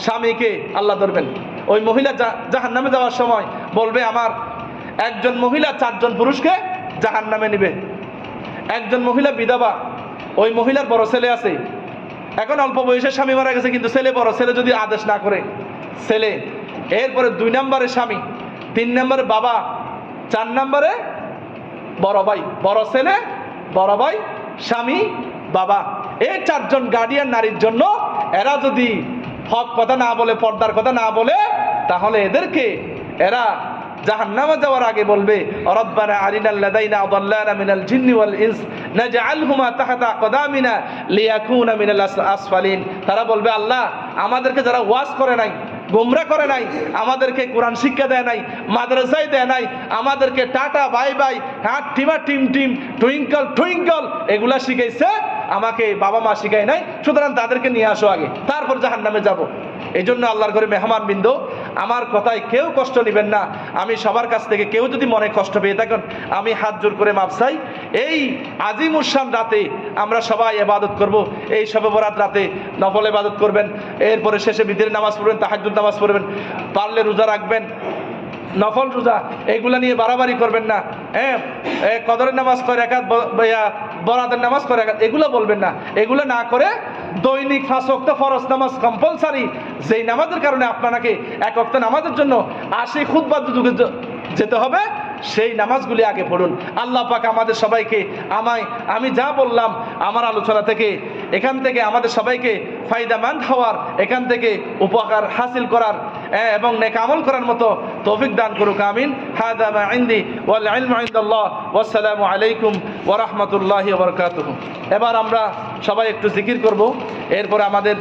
Speaker 1: স্বামীকে আল্লাহ ধরবেন, ওই মহিলা জাহান্নামে যাওয়ার সময় বলবে আমার একজন মহিলা 4 জন পুরুষকে জাহান্নামে নিবে। একজন মহিলা বিধবা, ওই মহিলার বড় ছেলে আছে, এখন অল্প বয়সে স্বামী মারা গেছে, কিন্তু ছেলে বড়, ছেলে যদি আদেশ না করে ছেলে, এরপরে 2 নম্বরে স্বামী, 3 নম্বরে বাবা, 4 নম্বরে বড় ভাই, বড় ছেলে, বড় ভাই, স্বামী, বাবা। এই 4 জন গার্ডিয়ান নারীর জন্য এরা যদি হক কথা না বলে, পর্দার কথা না বলে, তাহলে এদেরকে এরা জাহান্নামে যাওয়ার আগে বলবে রব্বানা আরিনাল লাযাইনা আদাল্লানা মিনাল জিন্নি ওয়াল ইনস নাজআলহুমা তাহতা আকদামিনা লিয়াকুনা মিনাল আসফালিন। তারা বলবে আল্লাহ, আমাদেরকে যারা ওয়াজ করে নাই, গোমরা করে নাই, আমাদেরকে কোরআন শিক্ষা দেয় নাই, মাদ্রাসায় দেয় নাই, আমাদেরকে টাটা বাই বাই, হাত টিমা টিম টিম, টুইঙ্কল টুইঙ্কল এগুলা শিখাইছে, আমাকে বাবা মা শিখায় নাই, সুতরাং তাদেরকে নিয়ে আসো আগে, তারপর জাহান্নামে যাব। এই জন্য আল্লাহর ঘরে মেহমান বিন্দু, আমার কথায় কেউ কষ্ট নেবেন না। আমি সবার কাছ থেকে কেউ যদি মনে কষ্ট পেয়ে থাকেন, আমি হাত জোর করে মাপ চাই। এই আজিমুশান রাতে আমরা সবাই ইবাদত করব, এই শবে বরাত রাতে নফল ইবাদত করবেন, এরপরে শেষে বিদের নামাজ পড়বেন, তাহাজ্জুদ নামাজ পড়বেন, পারলে রোজা রাখবেন, নফল রোজা, এগুলা নিয়ে বাড়াবাড়ি করবেন না। কদরের নামাজ কয় রাকাত, বরাতের নামাজ কয় রাকাত, এগুলো বলবেন না। এগুলো না করে দৈনিক 5 ওয়াক্ত ফরজ নামাজ কম্পালসারি, যেই নামাজের কারণে আপনাকে 1 ওয়াক্ত নামাজের জন্য 80 খুতবা যুগে যেতে হবে, সেই নামাজগুলি আগে পড়ুন। আল্লাহ পাক আমাদের সবাইকে, আমি যা বললাম আমার আলোচনা থেকে, এখান থেকে আমাদের সবাইকে ফায়দামন্দ হওয়ার, এখান থেকে উপকার হাসিল করার এবং নেক আমল করার মতো তৌফিক দান করুক, আমিন। হাদা মা ইনদি ওয়াল ইলমু ইনদাল্লাহ, ওয়াসসালামু আলাইকুম ওয়া রাহমাতুল্লাহি ওয়া বারাকাতুহু। এবার আমরা সবাই একটু জিকির করব, এরপরে আমাদের